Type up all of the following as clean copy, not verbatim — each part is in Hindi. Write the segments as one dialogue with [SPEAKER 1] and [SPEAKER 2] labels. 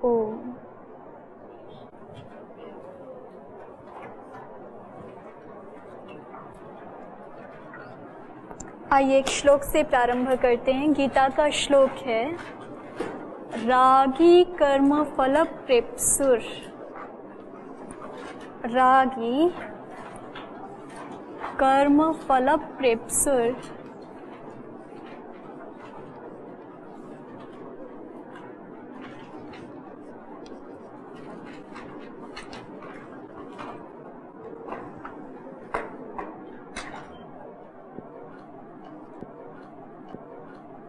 [SPEAKER 1] ओम। आइए एक श्लोक से प्रारंभ करते हैं। गीता का श्लोक है, रागी कर्म फल प्रेप्सुर। रागी कर्म फल प्रेप्सुर।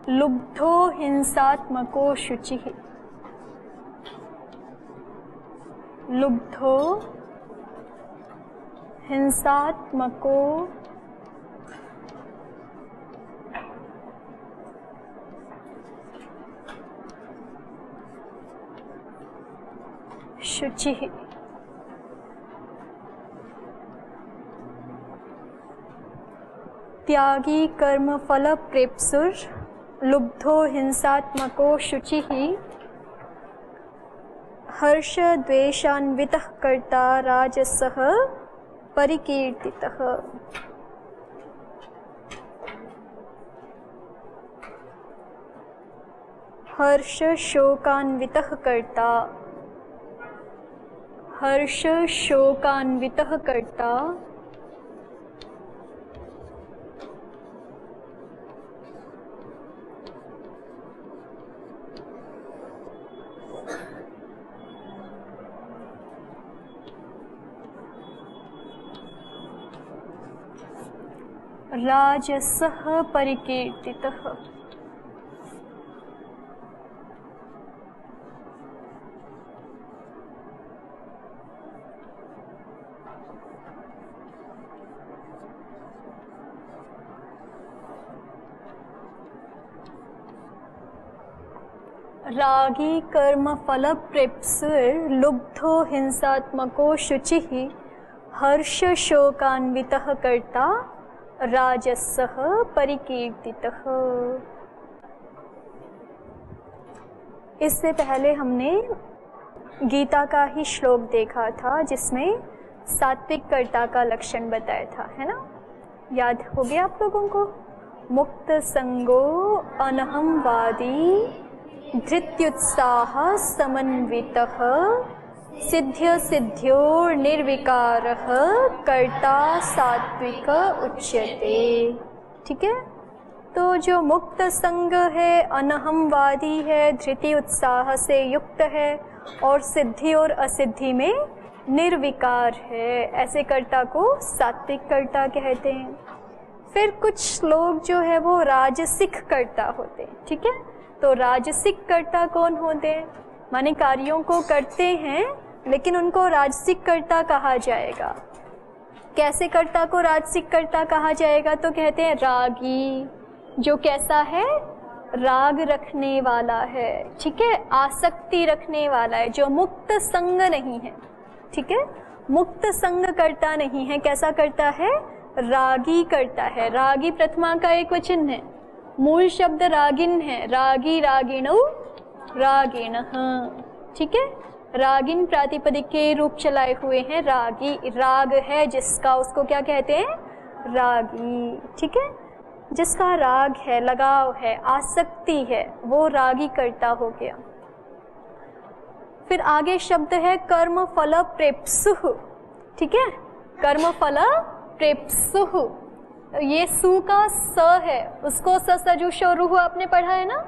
[SPEAKER 1] लुब्धो हिंसात्मको शुचिः। लुब्धो हिंसात्मको शुचिः। त्यागी कर्म फल प्रेप्सुर। लुब्धो हिंसात्मको शुचिः। हर्ष द्वेषान्वितः कर्ता राजसः परिकीर्तितः। हर्ष शोकान्वितः कर्ता। हर्ष शोकान्वितः कर्ता राजसः परिकीर्तितः। रागी कर्म फल प्रेप्सुर। लुब्धो हिंसात्मको शुचिः। हर्ष शोकान्वितः कर्ता राजसः परिकीर्तितः। इससे पहले हमने गीता का ही श्लोक देखा था जिसमें सात्विक कर्ता का लक्षण बताया था, है ना? याद हो गया आप लोगों को? मुक्त संगो अनहंवादी धृत्युत्साह समन्वितः सिद्ध्य सिद्ध्योर निर्विकारः कर्ता सात्विक उच्यते। ठीक है, तो जो मुक्त संग है, अनहमवादी है, धृति उत्साह से युक्त है और सिद्धि और असिद्धि में निर्विकार है, ऐसे कर्ता को सात्विक कर्ता कहते हैं। फिर कुछ लोग जो है वो राजसिक कर्ता होते हैं। ठीक है, तो राजसिक कर्ता कौन होते हैं? माने कार्यों को करते हैं लेकिन उनको राजसिक कर्ता कहा जाएगा। कैसे कर्ता को राजसिक कर्ता कहा जाएगा? तो कहते हैं रागी, जो कैसा है? राग रखने वाला है। ठीक है, आसक्ति रखने वाला है, जो मुक्त संग नहीं है। ठीक है, मुक्त संग करता नहीं है। कैसा करता है? रागी करता है। रागी प्रथमा का एक वचन है, मूल शब्द रागिन है। रागी रागिणौ रागिणः। ठीक है, रागिन प्रातिपदिक के रूप चलाए हुए हैं। रागी राग है जिसका, उसको क्या कहते हैं? रागी। ठीक है, जिसका राग है, लगाव है, आसक्ति है, वो रागी कर्ता हो गया। फिर आगे शब्द है कर्म फल प्रेप्सुः। ठीक है, कर्म फल प्रेप्सुः, ये सु का स है, उसको सजुषो रुह आपने पढ़ा है ना,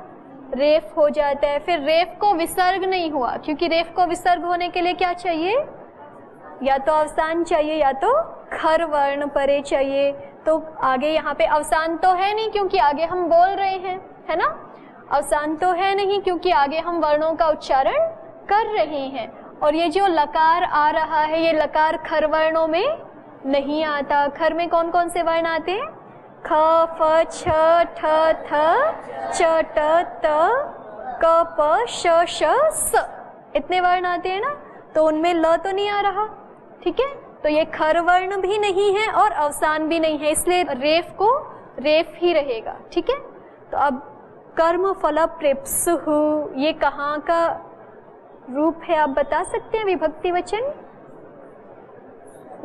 [SPEAKER 1] रेफ हो जाता है। फिर रेफ को विसर्ग नहीं हुआ, क्योंकि रेफ को विसर्ग होने के लिए क्या चाहिए? या तो अवसान चाहिए या तो खर वर्ण परे चाहिए। तो आगे यहाँ पे अवसान तो है नहीं क्योंकि आगे हम बोल रहे हैं, है ना? अवसान तो है नहीं क्योंकि आगे हम वर्णों का उच्चारण कर रहे हैं। और ये जो लकार आ रहा है, ये लकार खर वर्णों में नहीं आता। खर में कौन कौन से वर्ण आते हैं? ख, फ, छ, ठ, थ, च, ट, त, क, प, श, श, स, इतने वर्ण आते हैं ना, तो उनमें ल तो नहीं आ रहा। ठीक है, तो ये खर वर्ण भी नहीं है और अवसान भी नहीं है, इसलिए रेफ को रेफ ही रहेगा। ठीक है, तो अब कर्म फल प्रेप्सुः, ये कहाँ का रूप है, आप बता सकते हैं विभक्ति वचन?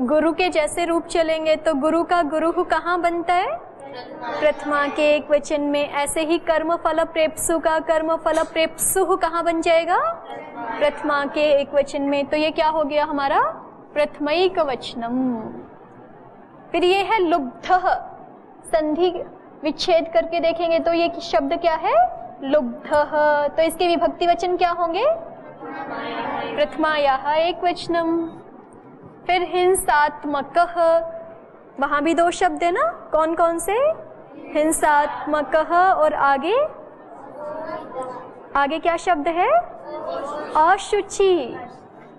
[SPEAKER 1] गुरु के जैसे रूप चलेंगे तो गुरु का गुरु कहाँ बनता है? प्रथमा के एक वचन में। ऐसे ही कर्म फल प्रेप्सु का कर्म फल प्रेप्सु कहाँ बन जाएगा? प्रथमा के एक वचन में। तो ये क्या हो गया हमारा? प्रथमैक वचनम। फिर ये है लुब्धः, संधि विच्छेद करके देखेंगे तो ये शब्द क्या है? लुब्धः। तो इसके विभक्ति वचन क्या होंगे? प्रथमायाः एक वचनम। फिर हिंसात्मकः, वहां भी दो शब्द है ना, कौन कौन से? हिंसात्मकः और आगे आगे क्या शब्द है? अशुचि।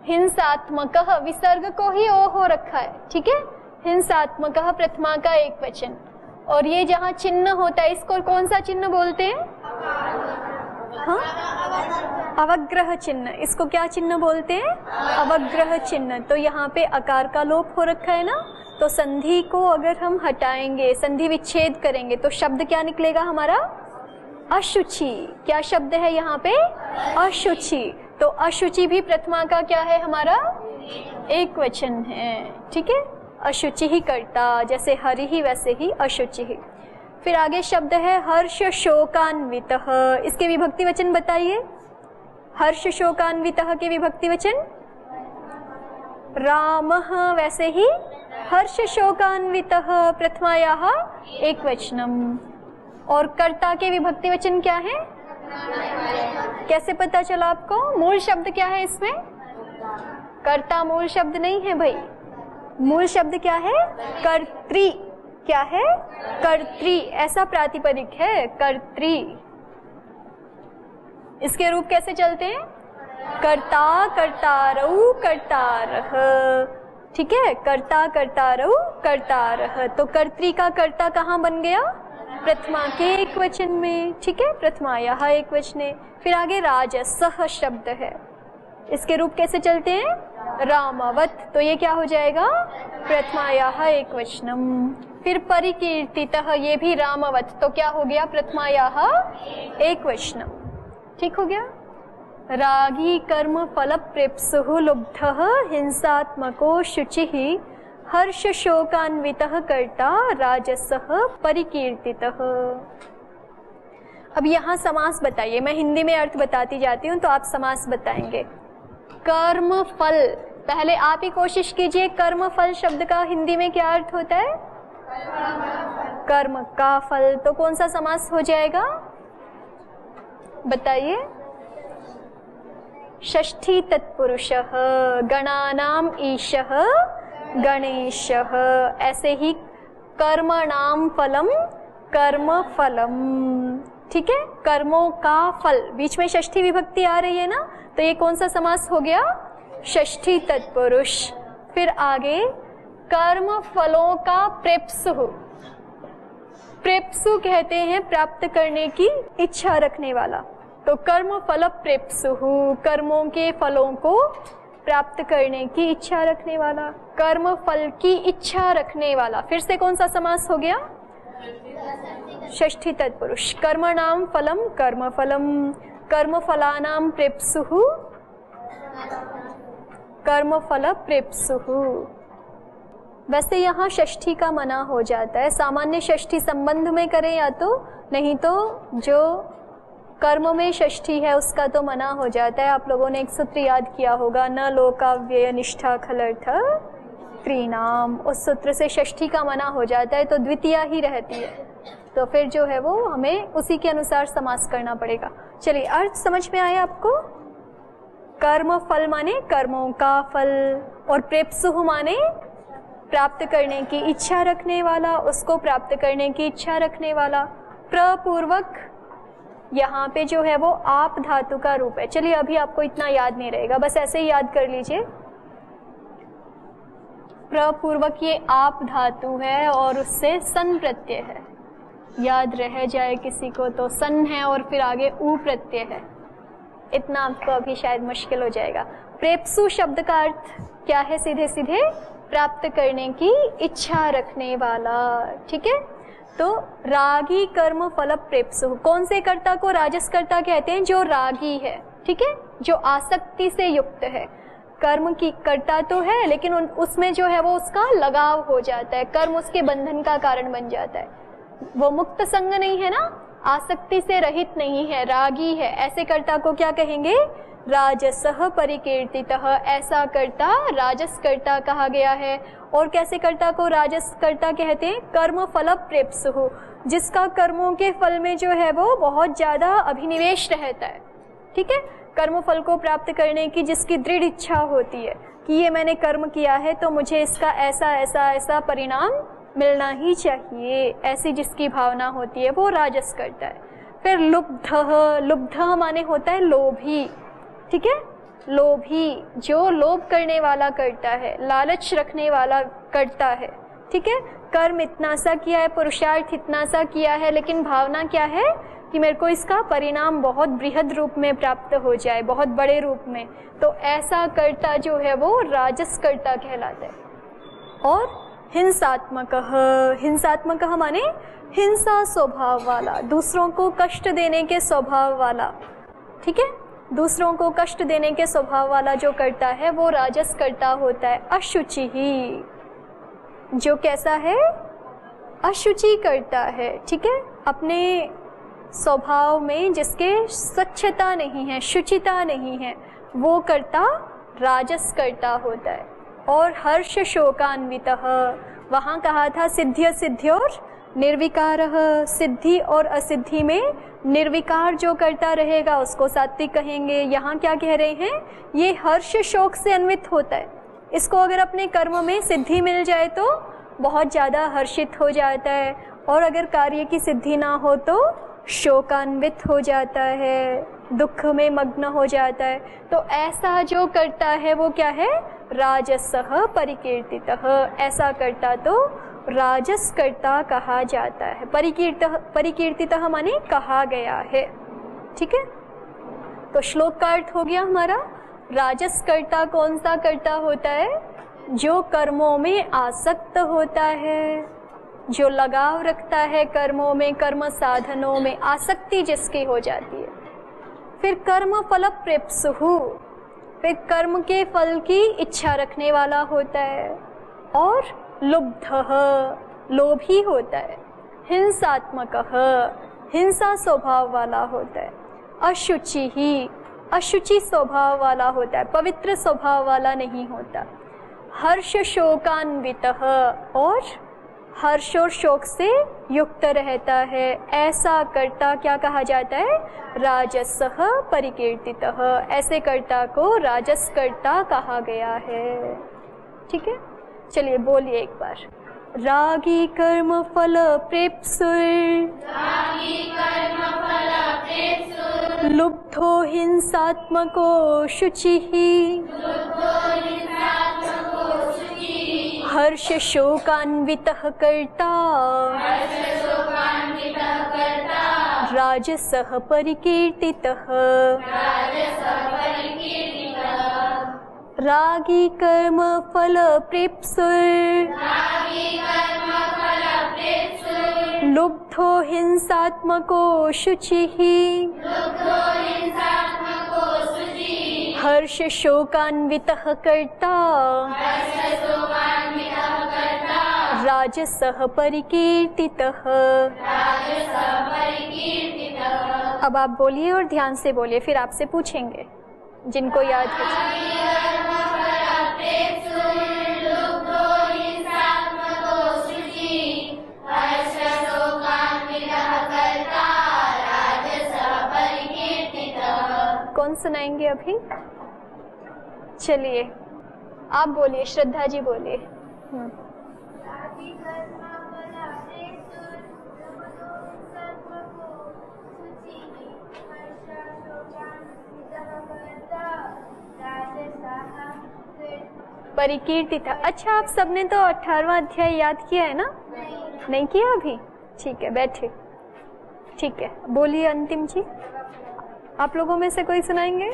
[SPEAKER 1] हिंसात्मकः विसर्ग को ही ओ हो रखा है, ठीक है। हिंसात्मकः प्रथमा का एक वचन। और ये जहाँ चिन्ह होता है इसको कौन सा चिन्ह बोलते हैं? हाँ, अवग्रह चिन्ह। इसको क्या चिन्ह बोलते हैं? अवग्रह चिन्ह। तो यहाँ पे अकार का लोप हो रखा है ना, तो संधि को अगर हम हटाएंगे, संधि विच्छेद करेंगे तो शब्द क्या निकलेगा हमारा? अशुचि। क्या शब्द है यहाँ पे? अशुचि। तो अशुचि भी प्रथमा का क्या है हमारा? एक वचन है, ठीक है। अशुचि ही कर्ता, जैसे हरि ही वैसे ही अशुचि ही। फिर आगे शब्द है हर्ष शोकान्वितः। इसके विभक्ति वचन बताइए। हर्ष शोकान्वितः के विभक्ति वचन? रामः, वैसे ही हर्ष शोकान्वितः प्रथमायाः एक वचनम। और कर्ता के विभक्ति वचन क्या है? कैसे पता चला आपको? मूल शब्द क्या है इसमें? कर्ता मूल शब्द नहीं है भाई, मूल शब्द क्या है? कर्त्री। क्या है? कर्त्री। ऐसा प्रातिपदिक है, कर्त्री। इसके रूप कैसे चलते हैं? कर्ता, कर्तारौ, कर्तारः, ठीक है। कर्ता, कर्तारौ, कर्तारः। तो कर्त्री का कर्ता कहाँ बन गया? प्रथमा के एक वचन में, ठीक है। प्रथमायाः एक वचने। फिर आगे राजसः शब्द है, इसके रूप कैसे चलते हैं? रामवत। तो ये क्या हो जाएगा? प्रथमायाः एक वचनम। फिर परिकीर्तितः, ये भी रामवत। तो क्या हो गया? प्रथमायाः एक वचनम, ठीक हो गया। रागी कर्म फल प्रेप्सुः लुब्धः हिंसात्मको शुचिः हर्ष शोकान्वितः कर्ता राजसः परिकीर्तितः। अब यहाँ समास बताइए। मैं हिंदी में अर्थ बताती जाती हूँ तो आप समास बताएंगे। कर्म फल, पहले आप ही कोशिश कीजिए। कर्म फल शब्द का हिंदी में क्या अर्थ होता है? कर्म का फल। तो कौन सा समास हो जाएगा बताइए? षष्ठी तत्पुरुषः गणानाम ईशः गणेशः। ऐसे ही कर्मणाम फलम कर्म फलम, ठीक है। कर्मों का फल, बीच में षष्ठी विभक्ति आ रही है ना, तो ये कौन सा समास हो गया? षष्ठी तत्पुरुष। फिर आगे कर्म फलों का प्रेप्सु। प्रेप्सु कहते हैं प्राप्त करने की इच्छा रखने वाला। तो कर्म फल प्रेप्सु, कर्मों के फलों को प्राप्त करने की इच्छा रखने वाला, कर्म फल की इच्छा रखने वाला। फिर से कौन सा समास हो गया? षष्ठी तत्पुरुष। कर्मणाम फलम कर्म फलम, कर्म फलानाम प्रेप्सु कर्म फल प्रेप्सु। वैसे यहाँ षष्ठी का मना हो जाता है। सामान्य षष्ठी संबंध में करें या तो, नहीं तो जो कर्म में षष्ठी है उसका तो मना हो जाता है। आप लोगों ने एक सूत्र याद किया होगा, न लोकाव्यय निष्ठा खलर्थ त्रिनाम। उस सूत्र से षष्ठी का मना हो जाता है तो द्वितीया ही रहती है। तो फिर जो है वो हमें उसी के अनुसार समास करना पड़ेगा। चलिए, अर्थ समझ में आया आपको? कर्म फल माने कर्मों का फल, और प्रेप्सुः माने प्राप्त करने की इच्छा रखने वाला, उसको प्राप्त करने की इच्छा रखने वाला। प्रपूर्वक यहाँ पे जो है वो आप धातु का रूप है। चलिए, अभी आपको इतना याद नहीं रहेगा, बस ऐसे ही याद कर लीजिए। प्रपूर्वक ये आप धातु है और उससे सन प्रत्यय है। याद रह जाए किसी को तो सन है और फिर आगे ऊ प्रत्यय है। इतना आपको अभी शायद मुश्किल हो जाएगा। प्रेप्सु शब्द का अर्थ क्या है? सीधे सीधे प्राप्त करने की इच्छा रखने वाला, ठीक है। तो रागी कर्म फल प्रेप्सु, कौन से कर्ता को राजस कर्ता कहते हैं? जो रागी है, ठीक है। जो आसक्ति से युक्त है। कर्म की करता तो है लेकिन उसमें जो है वो उसका लगाव हो जाता है, कर्म उसके बंधन का कारण बन जाता है। वो मुक्त संग नहीं है ना, आसक्ति से रहित नहीं है, रागी है। ऐसे कर्ता को क्या कहेंगे? राजसः परिकीर्तितः। ऐसा कर्ता राजस कर्ता कहा गया है। और कैसे कर्ता को राजस कर्ता कहते हैं? कर्म फल प्रेप्सुः, जिसका कर्मों के फल में जो है वो बहुत ज्यादा अभिनिवेश रहता है। ठीक है, कर्म फल को प्राप्त करने की जिसकी दृढ़ इच्छा होती है कि ये मैंने कर्म किया है तो मुझे इसका ऐसा ऐसा ऐसा परिणाम मिलना ही चाहिए, ऐसी जिसकी भावना होती है वो राजस करता है। फिर लुब्धः, लुब्धः माने होता है लोभी। ठीक है, लोभी, जो लोभ करने वाला करता है, लालच रखने वाला करता है। ठीक है, कर्म इतना सा किया है, पुरुषार्थ इतना सा किया है, लेकिन भावना क्या है कि मेरे को इसका परिणाम बहुत बृहद रूप में प्राप्त हो जाए, बहुत बड़े रूप में। तो ऐसा कर्ता जो है वो राजस कर्ता कहलाता है। और हिंसात्मकः, हिंसात्मकः माने हिंसा स्वभाव वाला, दूसरों को कष्ट देने के स्वभाव वाला। ठीक है, दूसरों को कष्ट देने के स्वभाव वाला जो करता है वो राजस कर्ता होता है। अशुचि ही, जो कैसा है? अशुचि करता है। ठीक है, अपने स्वभाव में जिसके स्वच्छता नहीं है, शुचिता नहीं है, वो कर्ता राजस कर्ता होता है। और हर्ष शोकान्वितः, वहाँ कहा था सिद्ध्य सिद्ध्योर निर्विकारः, सिद्धि और असिद्धि में निर्विकार जो करता रहेगा उसको सात्विक कहेंगे। यहाँ क्या कह रहे हैं? ये हर्ष शोक से अन्वित होता है। इसको अगर अपने कर्म में सिद्धि मिल जाए तो बहुत ज़्यादा हर्षित हो जाता है, और अगर कार्य की सिद्धि ना हो तो शोकान्वित हो जाता है, दुख में मग्न हो जाता है। तो ऐसा जो करता है वो क्या है? राजसः परिकीर्तितः। ऐसा करता तो राजस कर्ता कहा जाता है। परिकीर्तितः माने कहा गया है। ठीक है, तो श्लोक का अर्थ हो गया हमारा। राजस कर्ता कौन सा कर्ता होता है? जो कर्मों में आसक्त होता है, जो लगाव रखता है कर्मों में, कर्म साधनों में आसक्ति जिसकी हो जाती है। फिर कर्म फल प्रेप्सुः, फिर कर्म के फल की इच्छा रखने वाला होता है। और लुब्धः, लोभी होता है। हिंसात्मकः, हिंसा स्वभाव वाला होता है। अशुचि ही, अशुचि स्वभाव वाला होता है, पवित्र स्वभाव वाला नहीं होता। हर्ष शोकान्वितः, और हर्ष और शोक से युक्त रहता है। ऐसा कर्ता क्या कहा जाता है? राजसः परिकीर्तितः। ऐसे कर्ता को राजस कर्ता कहा गया है। ठीक है, चलिए बोलिए एक बार। रागी कर्म फल प्रेप्सुर्, लुब्धो हिंसात्मको शुचिः, हर्ष शोकान्वितः कर्ता, राजसः परिकीर्तितः। रागी कर्म फल प्रेप्सुर्, लुब्धो हिंसात्मको शुचिः, हर्ष शोकान्वितः कर्ता, राजसः परिकीर्तितः। अब आप बोलिए और ध्यान से बोलिए, फिर आपसे पूछेंगे जिनको याद है। कौन सुनाएंगे अभी? चलिए आप बोलिए, श्रद्धा जी बोलिए। परिकीर्तित। अच्छा, आप सबने तो 18वां अध्याय याद किया है ना? नहीं किया अभी? ठीक है, बैठे। ठीक है, बोलिए अंतिम जी। आप लोगों में से कोई सुनाएंगे?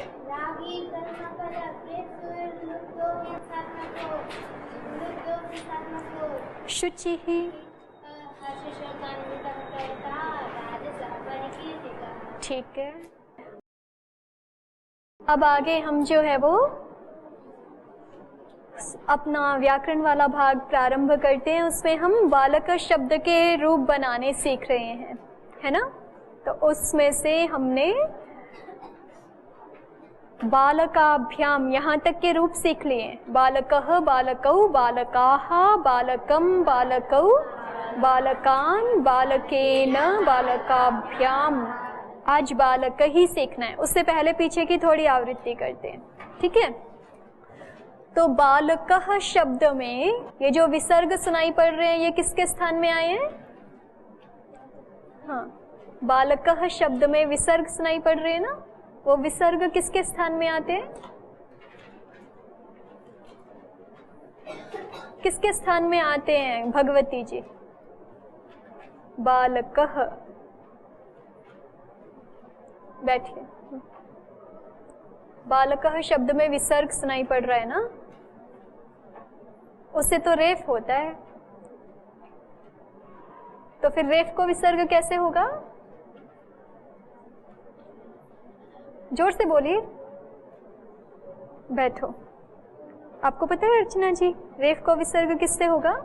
[SPEAKER 1] शुचि ही, ठीक है। अब आगे हम जो है वो अपना व्याकरण वाला भाग प्रारंभ करते हैं। उसमें हम बालक शब्द के रूप बनाने सीख रहे हैं, है ना। तो उसमें से हमने बालकाभ्याम यहाँ तक के रूप सीख लिए। बालकः, बालकौ, बालकाः, बालकं, बालकौ, बालकान, बालकेन, बालकाभ्याम। आज बालक ही सीखना है, उससे पहले पीछे की थोड़ी आवृत्ति करते हैं, ठीक है। तो बालकः शब्द में ये जो विसर्ग सुनाई पड़ रहे हैं, ये किसके स्थान में आए हैं? हाँ, बालकः शब्द में विसर्ग सुनाई पड़ रहे हैं ना, वो विसर्ग किसके स्थान में आते हैं? किसके स्थान में आते हैं भगवती जी? बालकः। बैठिए। बालकः शब्द में विसर्ग सुनाई पड़ रहा है ना, उससे तो रेफ होता है, तो फिर रेफ को विसर्ग कैसे होगा? जोर से बोलिए। बैठो। आपको पता है अर्चना जी, रेफ को विसर्ग किससे होगा?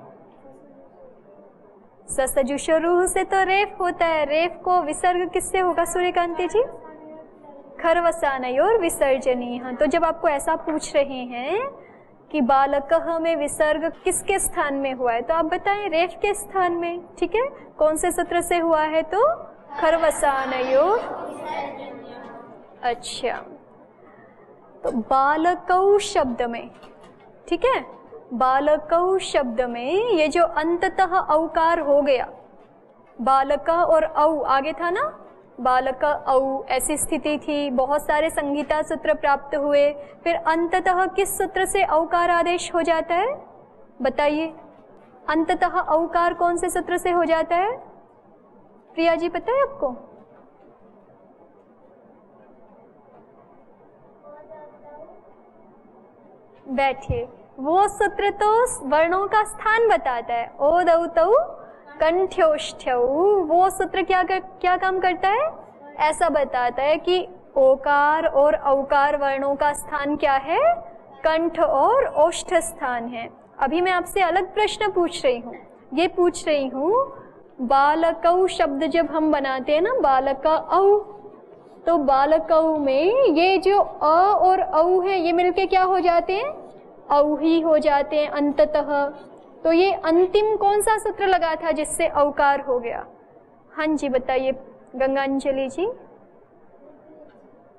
[SPEAKER 1] ससजुषरूह से तो रेफ होता है, रेफ को विसर्ग किससे होगा सूर्यकांति जी? खरवसानयोर विसर्जनीय। तो जब आपको ऐसा पूछ रहे हैं कि बालकः में विसर्ग किसके स्थान में हुआ है, तो आप बताएं रेफ के स्थान में, ठीक है। कौन से सूत्र से हुआ है? तो खरवसानयोर। अच्छा, तो बालकौ शब्द में, ठीक है, बालकौ शब्द में ये जो अंततः औकार हो गया, बालक और औ आगे था ना, बालक औ, ऐसी स्थिति थी। बहुत सारे संहिता सूत्र प्राप्त हुए, फिर अंततः किस सूत्र से औकार आदेश हो जाता है? बताइए, अंततः औकार कौन से सूत्र से हो जाता है? प्रिया जी पता है आपको? बैठिए। वो सूत्र तो वर्णों का स्थान बताता है। ओ दौ तौ कंठ्योष्ठ्यौ, वो सूत्र क्या काम करता है? ऐसा बताता है कि ओकार और औकार वर्णों का स्थान क्या है? कंठ और ओष्ठ स्थान है। अभी मैं आपसे अलग प्रश्न पूछ रही हूँ, ये पूछ रही हूँ, बालकौ शब्द जब हम बनाते हैं ना, बालक औ, तो बालकौ में ये जो अ और औ है, ये मिलके क्या हो जाते हैं? औ ही हो जाते हैं अंततः। तो ये अंतिम कौन सा सूत्र लगा था जिससे औकार हो गया? हाँ जी बताइए गंगांजलि जी।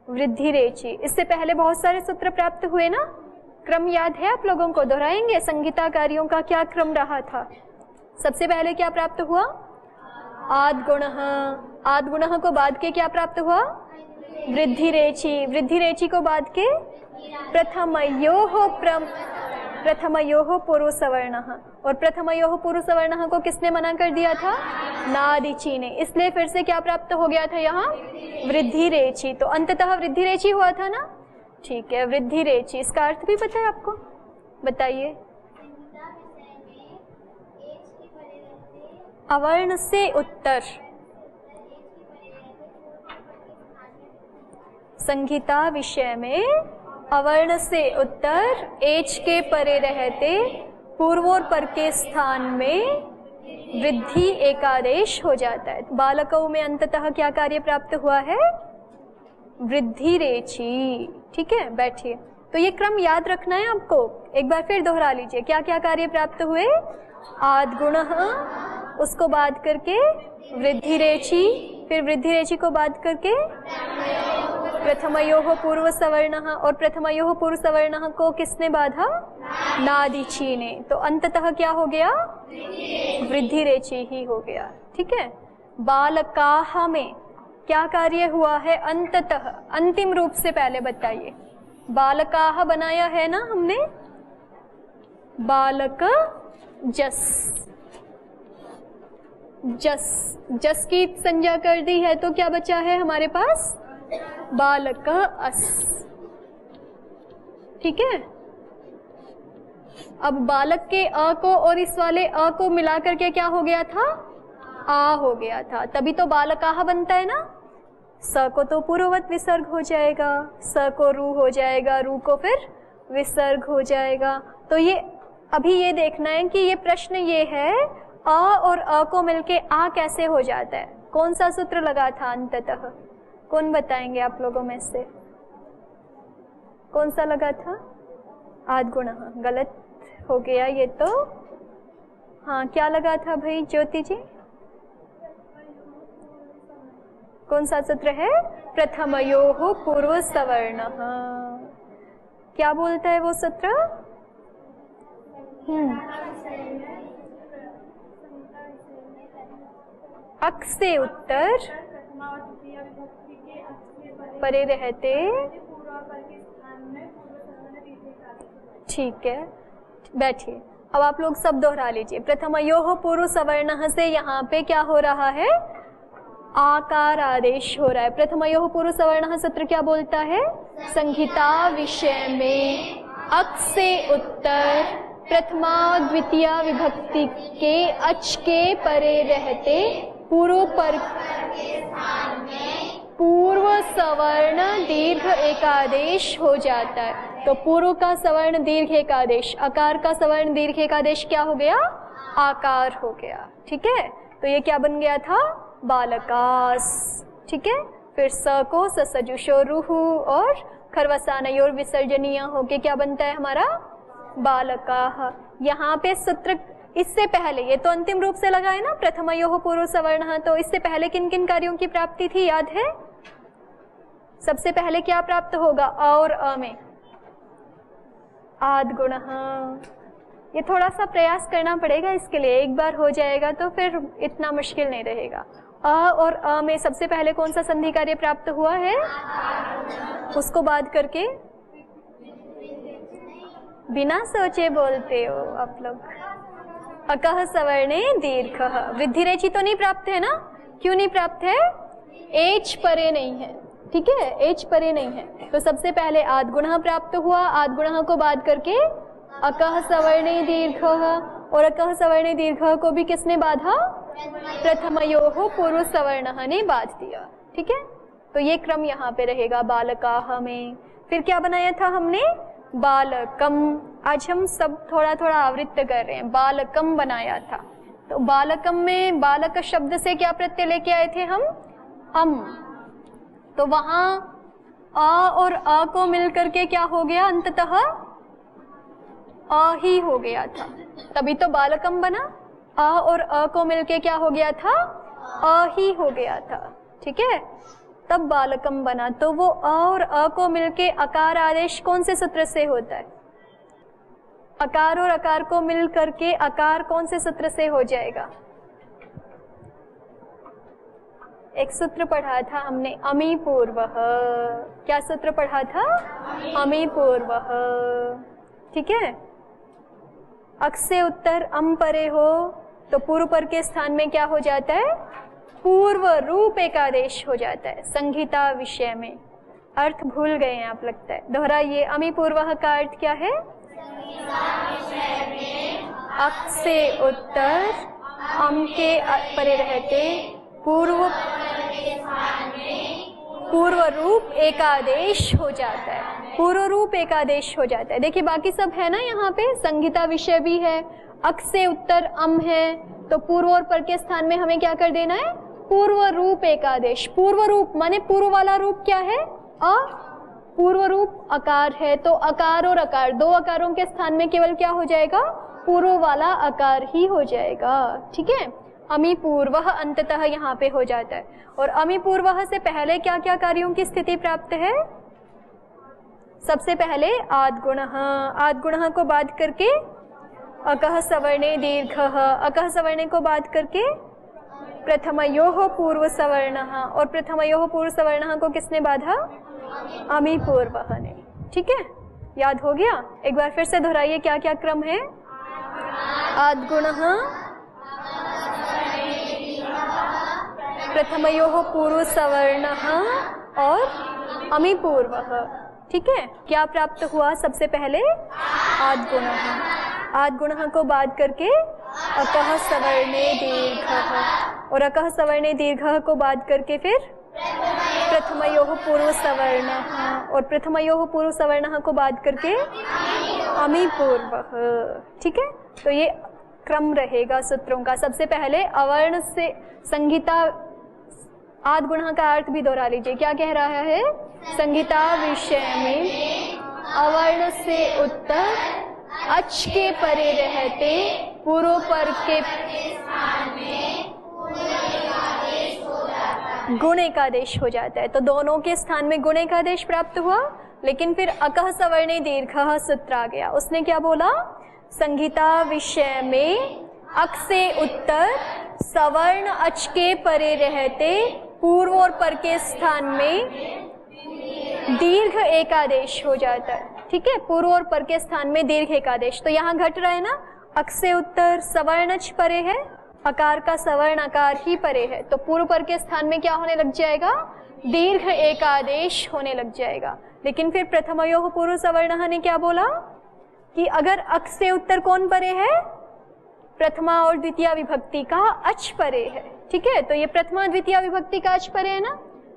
[SPEAKER 1] वृद्धि रेचि। इससे पहले बहुत सारे सूत्र प्राप्त हुए ना, क्रम याद है आप लोगों को? दोहराएंगे संगीता कार्यों का क्या क्रम रहा था? सबसे पहले क्या प्राप्त हुआ? आद्गुणः। आद्गुणः को बाद के क्या प्राप्त हुआ? वृद्धि रेचि। वृद्धि रेचि को बाद के प्रथमयोः पूर्व सवर्णः। और प्रथमयोः पूर्व सवर्णः को किसने मना कर दिया था? नादिची ने। इसलिए फिर से क्या प्राप्त हो गया था यहाँ? वृद्धि रेचि। तो अंततः वृद्धि रेचि हुआ था ना? ठीक है, वृद्धि रेचि। इसका अर्थ भी पता है आपको? बताइए। अवर्ण से उत्तर। संगीता विषय में अवर्ण से उत्तर एच के परे रहते पूर्व और पर के स्थान में वृद्धि एकादेश हो जाता है। बालकों में अंततः क्या कार्य प्राप्त हुआ है? वृद्धि रेचि। ठीक है, बैठिए। तो ये क्रम याद रखना है आपको। एक बार फिर दोहरा लीजिए। क्या क्या कार्य प्राप्त हुए? आद्गुणः, उसको बाद करके वृद्धि रेचि, फिर वृद्धि रेचि को बाद करके प्रथमयोः पूर्व सवर्णः, और प्रथमयोः पूर्व सवर्णः को किसने बाधा? नादिची ने। तो अंततः क्या हो गया? वृद्धि रेचि ही हो गया। ठीक है। बालकाः में क्या कार्य हुआ है? अंततः, अंतिम रूप से पहले बताइए। बालकाः बनाया है ना हमने, बालक जस, जस, जस की संज्ञा कर दी है, तो क्या बचा है हमारे पास? बालक अस। ठीक है। अब बालक के अ को और इस वाले अ को मिलाकर के क्या हो गया था? आ हो गया था। तभी तो बालकाः बनता है ना। स को तो पूर्ववत विसर्ग हो जाएगा, स को रू हो जाएगा, रू को फिर विसर्ग हो जाएगा। तो ये अभी ये देखना है कि ये प्रश्न ये है अ और अ को मिलके आ कैसे हो जाता है, कौन सा सूत्र लगा था अंततः, कौन बताएंगे आप लोगों में से, कौन सा लगा था? आद्गुणः, गलत हो गया ये तो। हाँ, क्या लगा था भाई ज्योति जी? कौन सा सूत्र है? प्रथमयोः पूर्व सवर्णः। क्या बोलता है वो सूत्र? अक से उत्तर परे रहते, ठीक है, बैठिए। अब आप लोग सब दोहरा लीजिए। प्रथमयोः पूर्व सवर्णः से यहाँ पे क्या हो रहा है? आकार आदेश हो रहा है। प्रथमयोः पूर्व सवर्णः सूत्र क्या बोलता है? संहिता विषय में अक से उत्तर प्रथमा द्वितीया विभक्ति के अच के परे रहते पूर्व पर पूर्व सवर्ण दीर्घ एकादेश हो जाता है। तो पूर्व का सवर्ण दीर्घ एकादेश, अकार का सवर्ण दीर्घ एकादेश क्या हो गया? आकार हो गया। ठीक है, तो ये क्या बन गया था? बालकास। ठीक है, फिर स को ससजुषो रुहु और खरवसानयोर विसर्जनीय होके क्या बनता है हमारा? बालकाः। यहाँ पे सूत्र इससे पहले, ये तो अंतिम रूप से लगा है ना, प्रथमयोः पूर्व सवर्णः, तो इससे पहले किन किन कार्यों की प्राप्ति थी याद है? सबसे पहले क्या प्राप्त होगा? अ और अ में आद्गुणः। ये थोड़ा सा प्रयास करना पड़ेगा इसके लिए, एक बार हो जाएगा तो फिर इतना मुश्किल नहीं रहेगा। अ और अ में सबसे पहले कौन सा संधि कार्य प्राप्त हुआ है? उसको बाद करके बिना सोचे बोलते हो आप लोग। अकः सवर्णे दीर्घः। वृद्धि रेचि तो नहीं प्राप्त है ना? क्यों नहीं प्राप्त है? एच परे नहीं है। ठीक है, एच परे नहीं है। तो सबसे पहले आद्गुणः प्राप्त हुआ, आद्गुणः को बाद करके अकः सवर्णे दीर्घः, और अकः सवर्णे दीर्घः को भी किसने बाधा? प्रथमयोः पूर्व सवर्णः ने बाध दिया। ठीक है, तो ये क्रम यहाँ पे रहेगा बालकाः में। फिर क्या बनाया था हमने? बालकम। आज हम सब थोड़ा थोड़ा आवृत्त कर रहे हैं। बालकम बनाया था। तो बालकम में बालक शब्द से क्या प्रत्यय लेके आए थे हम? अम। तो वहां अ और अ को मिल करके क्या हो गया? अंततः अ ही हो गया था, तभी तो बालकम बना। अ और अ को मिलके क्या हो गया था? अ ही हो गया था। ठीक है, तब बालकम बना। तो वो अ और अ को मिलके अकार आदेश कौन से सूत्र से होता है? अकार और अकार को मिल करके अकार कौन से सूत्र से हो जाएगा? एक सूत्र पढ़ा था हमने, अमी पूर्वः। क्या सूत्र पढ़ा था? अमी पूर्वः। ठीक है, अक से उत्तर अम परे हो तो पूर्व पर के स्थान में क्या हो जाता है? पूर्व रूप एकादेश हो जाता है संहिता विषय में। अर्थ भूल गए हैं आप लगता है, दोहराइए। अमी पूर्वः का अर्थ क्या है? अक से उत्तर अम के परे रहते पूर्व रूप एकादेश हो जाता है। पूर्व रूप एकादेश हो जाता है। देखिए बाकी सब है ना, यहाँ पे संहिता विषय भी है, अक से उत्तर अम है, तो पूर्व और पर के स्थान में हमें क्या कर देना है? पूर्व रूप एकादेश। पूर्व रूप माने पूर्व वाला रूप क्या है? अ। पूर्व रूप अकार है, तो अकार और अकार, दो अकारों के स्थान में केवल क्या हो जाएगा? पूर्व वाला अकार ही हो जाएगा। ठीक है, अमी पूर्वः अंततः यहाँ पे हो जाता है। और अमी पूर्वः से पहले क्या क्या कार्यों की स्थिति प्राप्त है? सबसे पहले आद्गुणः। आद्गुणः को बाद करके अकः सवर्णे दीर्घः। अकः सवर्णे को बाद करके प्रथमयोः पूर्व सवर्णः। और प्रथमयोः पूर्व सवर्णः को किसने बाधा? अमी पूर्वः ने। ठीक है, याद हो गया? एक बार फिर से दोहराइए, क्या क्या क्रम है? आद्गुणः, प्रथमयोः पूर्व सवर्णः और अमी पूर्वः। ठीक है, क्या प्राप्त हुआ? सबसे पहले आद्गुणः। आद्गुणः को बाद करके अकः सवर्णे दीर्घः, और अकः सवर्णे दीर्घः को बाद करके फिर प्रथमयोः पूर्व सवर्ण, और प्रथमयोः पूर्व सवर्ण को बात करके अमी पूर्वः। ठीक है, तो ये क्रम रहेगा सूत्रों का। सबसे पहले अवर्ण से संहिता, आद गुणः का अर्थ भी दोहरा लीजिए। क्या कह रहा है? संहिता विषय में अवर्ण से उत्तर अच के परे रहते पूर्व पर के गुण एकादेश हो जाता है। तो दोनों के स्थान में गुण एकादेश प्राप्त हुआ, लेकिन फिर अकः सवर्णे दीर्घः सूत्र आ गया। उसने क्या बोला? संहिता विषय में अक से उत्तर सवर्ण अच के परे रहते पूर्व और पर के स्थान में दीर्घ एकादेश हो जाता है। ठीक है, पूर्व और पर के स्थान में दीर्घ एकादेश। तो यहाँ घट रहा है ना, अक से उत्तर सवर्णच परे है, अकार का सवर्ण अकार ही परे है, तो पूर्व पर के स्थान में क्या होने लग जाएगा? दीर्घ एकादेश होने लग जाएगा। लेकिन फिर प्रथमयोः पूर्व सवर्णः ने क्या बोला कि अगर अक से उत्तर कौन परे है? प्रथमा और द्वितीय विभक्ति का अच परे है। ठीक है, तो ये प्रथमा द्वितीय विभक्ति का अच परे है ना,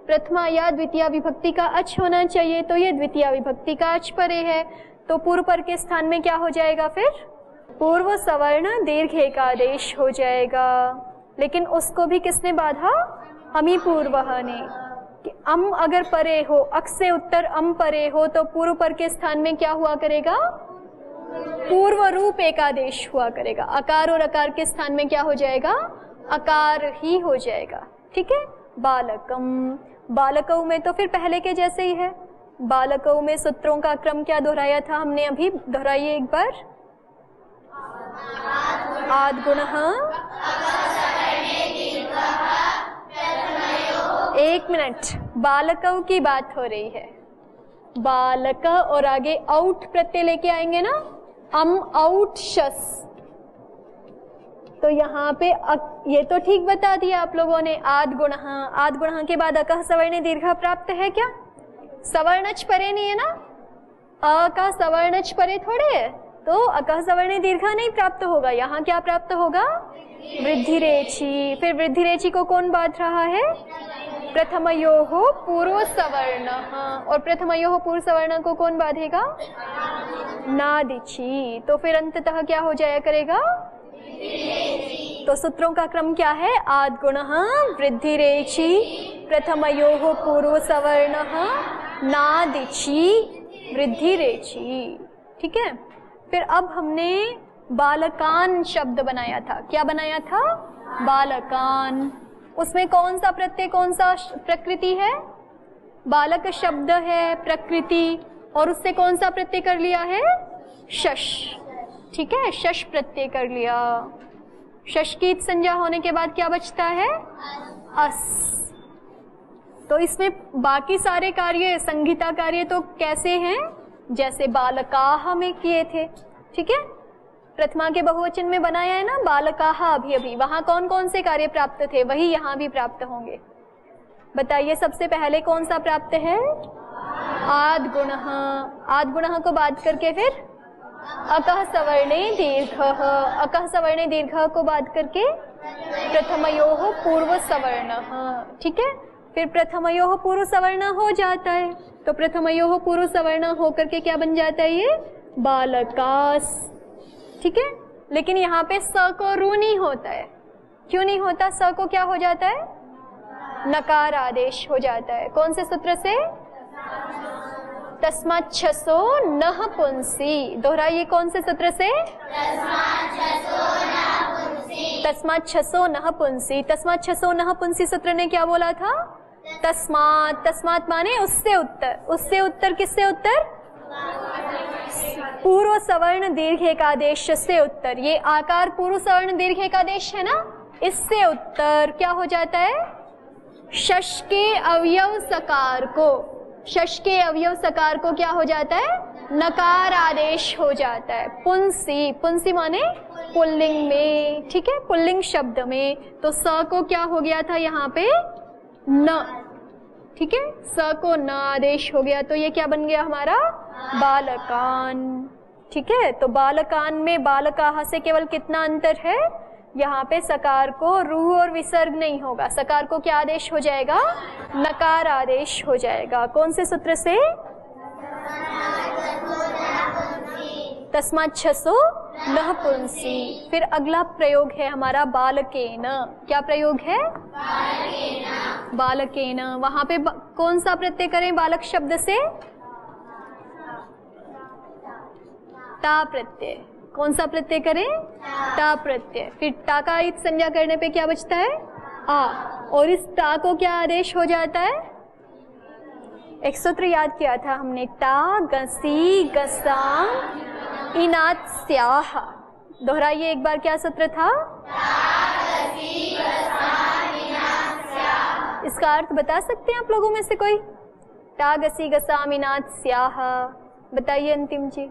[SPEAKER 1] प्रथमा या द्वितीय विभक्ति का अच होना चाहिए, तो ये द्वितीय विभक्ति का अच परे है। तो पूर्व पर के स्थान में क्या हो जाएगा? फिर पूर्व सवर्ण दीर्घ एकादेश हो जाएगा। लेकिन उसको भी किसने बाधा? अमी पूर्वः ने, कि अम अगर परे हो, अक से उत्तर अम परे हो, तो पूर्व पर के स्थान में क्या हुआ करेगा? पूर्व रूप एकादेश हुआ करेगा। अकार और अकार के स्थान में क्या हो जाएगा? अकार ही हो जाएगा। ठीक है, बालकम, बालकौ में तो फिर पहले के जैसे ही है। बालकौ में सूत्रों का क्रम क्या दोहराया था हमने? अभी दोहराइए एक बार। आद गुणः, एक मिनट, बालकौ की बात हो रही है। बालक और आगे आउट प्रत्यय लेके आएंगे ना, अम आउट शस। तो यहाँ पे ये तो ठीक बता दिया आप लोगों ने। आद गुणः, आद गुणः के बाद अकः सवर्णे दीर्घ प्राप्त है क्या? सवर्णच परे नहीं है ना, अ का सवर्णच परे थोड़े है, तो अकः सवर्णे दीर्घ नहीं प्राप्त होगा। यहाँ क्या प्राप्त होगा? वृद्धि रेचि। फिर वृद्धि रेचि को कौन बांध रहा है? प्रथमयोः पूर्व सवर्ण, और प्रथमयोः पूर्व सवर्ण को कौन बांधेगा? नादिछि। तो फिर अंततः क्या हो जाया करेगा? तो सूत्रों का क्रम क्या है? आद गुणः वृद्धि रेचि प्रथमयोः पूर्व सवर्णः नादिछि वृद्धि रेचि। ठीक है, फिर अब हमने बालकान शब्द बनाया था। क्या बनाया था? बालकान। उसमें कौन सा प्रत्यय, कौन सा प्रकृति है? बालक शब्द है प्रकृति, और उससे कौन सा प्रत्यय कर लिया है? शश। ठीक है, शश प्रत्यय कर लिया। शश की संज्ञा होने के बाद क्या बचता है? अस। तो इसमें बाकी सारे कार्य, संहिता कार्य तो कैसे हैं? जैसे बालकाः में किए थे। ठीक है, प्रथमा के बहुवचन में बनाया है ना, बालकाः अभी अभी, वहां कौन कौन से कार्य प्राप्त थे? वही यहाँ भी प्राप्त होंगे। बताइए, सबसे पहले कौन सा प्राप्त है? आद गुणः। आद गुणः को बात करके फिर अकः सवर्णे दीर्घः, अकः सवर्णे दीर्घः को बात करके प्रथमयोः पूर्व सवर्णः। ठीक है, फिर प्रथमयोः पूर्व सवर्ण हो जाता है, तो प्रथमयोः पूर्व सवर्ण होकर के क्या बन जाता है? ये बालकास। ठीक है, लेकिन यहाँ पे स को रू नहीं होता है। क्यों नहीं होता? स को क्या हो जाता है? नकार आदेश हो जाता है। कौन से सूत्र से? तस्मात् छसो नः पुंसी। दोहराइए, कौन से सूत्र से? तस्मात् छसो नः पुंसी। तस्मात् छसो नः पुंसी सूत्र ने क्या बोला था? तस्मात्। तस्मात् माने उससे उत्तर। उससे उत्तर किससे उत्तर? पूर्व सवर्ण दीर्घ एकादेश से उत्तर। ये आकार पूर्व सवर्ण दीर्घ एकादेश है ना, इससे उत्तर क्या हो जाता है? शश के अवयव सकार को, शश के अवयव सकार को क्या हो जाता है? नकार आदेश हो जाता है। पुंसी, पुंसी माने पुल्लिंग में। ठीक है, पुल्लिंग शब्द में। तो स को क्या हो गया था यहाँ पे? न। ठीक है, स को न आदेश हो गया, तो ये क्या बन गया हमारा? बालकान। ठीक है, तो बालकान में बालकाः से केवल कितना अंतर है? यहाँ पे सकार को रूह और विसर्ग नहीं होगा, सकार को क्या आदेश हो जाएगा? नकार आदेश हो जाएगा। कौन से सूत्र से? तस्मात् छसो नः पुंसी। फिर अगला प्रयोग है हमारा बालकेन। क्या प्रयोग है? बालकेन। वहां पे कौन सा प्रत्यय करें बालक शब्द से? ता प्रत्यय। कौन सा प्रत्यय करें? ता प्रत्यय। फिर ता का इत संज्ञा करने पे क्या बचता है? आ। और इस ता को क्या आदेश हो जाता है? एक सूत्र याद किया था हमने, ता गसी गसाम इनात स्याह। दोहराइए एक बार, क्या सूत्र था? इसका अर्थ बता सकते हैं आप लोगों में से कोई? ता गसी गसाम इनात स्याह, बताइए अंतिम जी।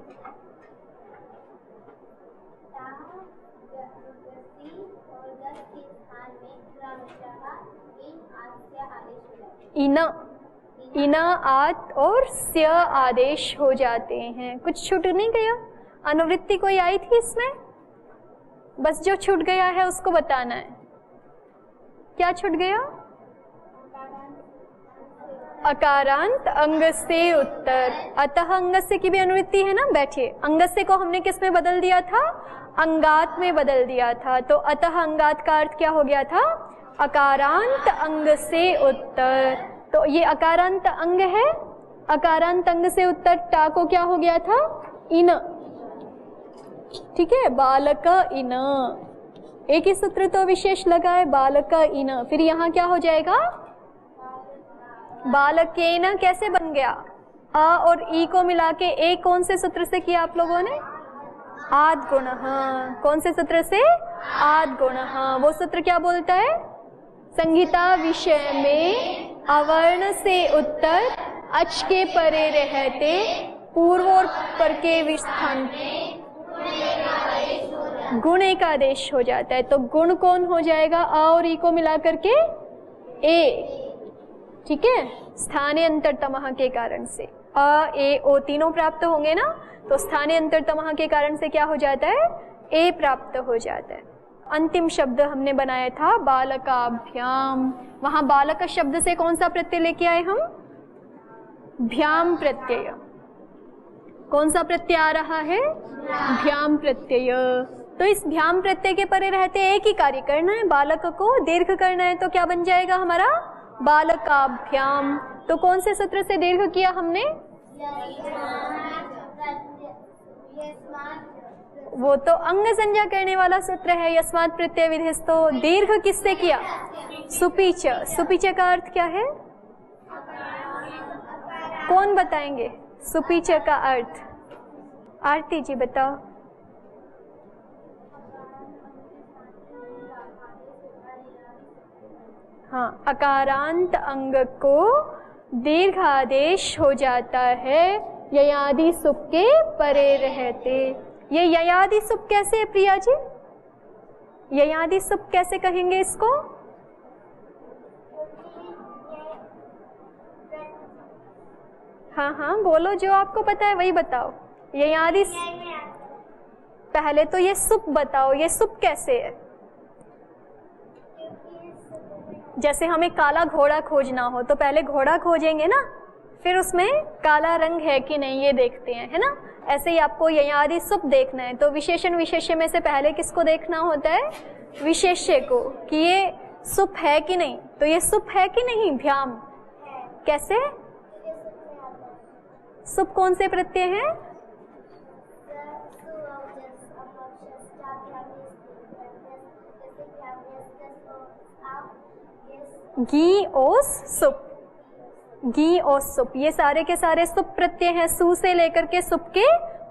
[SPEAKER 1] इन आत और स्य आदेश हो जाते हैं। कुछ छूट नहीं गया? अनुवृत्ति कोई आई थी इसमें? बस जो छूट गया है उसको बताना है। क्या छूट गया? अकारांत अंग से उत्तर। अतः अंगस्य की भी अनुवृत्ति है ना। बैठिए, अंगस्य को हमने किस में बदल दिया था? अंगात में बदल दिया था। तो अतः अंगात का अर्थ क्या हो गया था? अकारांत अंग से उत्तर। तो ये अकारांत अंग है, अकारांत अंग से उत्तर टा को क्या हो गया था? इन। ठीक है, बालक इन। एक ही सूत्र तो विशेष लगा है, बालक इन। फिर यहाँ क्या हो जाएगा? बालकेन कैसे बन गया? आ और ई को मिला के एक कौन से सूत्र से किया आप लोगों ने? आद गुण। कौन से सूत्र से? आद गुण। वो सूत्र क्या बोलता है? संहिता विषय में अवर्ण से उत्तर अच के परे रहते पूर्व और पर के विस्थान गुण एक आदेश हो जाता है। तो गुण कौन हो जाएगा? आ और ई को मिला करके ए। ठीक है, स्थानीय अंतरतमः के कारण से अ ए ओ तीनों प्राप्त होंगे ना, तो स्थानीय अंतरतमः के कारण से क्या हो जाता है? ए प्राप्त हो जाता है। अंतिम शब्द हमने बनाया था बालकाभ्याम। वहां बालक शब्द से कौन सा प्रत्यय लेके आए हम? भ्याम प्रत्यय। कौन सा प्रत्यय आ रहा है? भ्याम प्रत्यय। तो इस भ्याम प्रत्यय के परे रहते एक ही कार्य करना है, बालक को दीर्घ करना है। तो क्या बन जाएगा हमारा? बालकाभ्याम। तो कौन से सूत्र से दीर्घ किया हमने? वो तो अंग संज्ञा करने वाला सूत्र है, यस्मात् प्रत्यय विधेय। तो दीर्घ किससे किया? सुपीच। सुपीच का अर्थ क्या है? कौन बताएंगे सुपीच का अर्थ? आरती जी बताओ। हाँ, अकारांत अंग को दीर्घ आदेश हो जाता है ययादि सुप के परे रहते। ये ययादि सुप कैसे है प्रिया जी? ययादि सुप कैसे कहेंगे इसको? हाँ हाँ बोलो, जो आपको पता है वही बताओ। ययादि पहले तो ये सुप बताओ, ये सुप कैसे है? जैसे हमें काला घोड़ा खोजना हो तो पहले घोड़ा खोजेंगे ना, फिर उसमें काला रंग है कि नहीं ये देखते हैं, है ना। ऐसे ही आपको ययादि सुप देखना है तो विशेषण विशेष्य में से पहले किसको देखना होता है? विशेष्य को, कि ये सुप है कि नहीं। तो ये सुप है कि नहीं? भ्याम। कैसे? सुप कौन से प्रत्यय हैं? गी ओस सुप। गी ओस सुप, ये सारे के सारे सुप प्रत्यय हैं। सु से लेकर के सुप के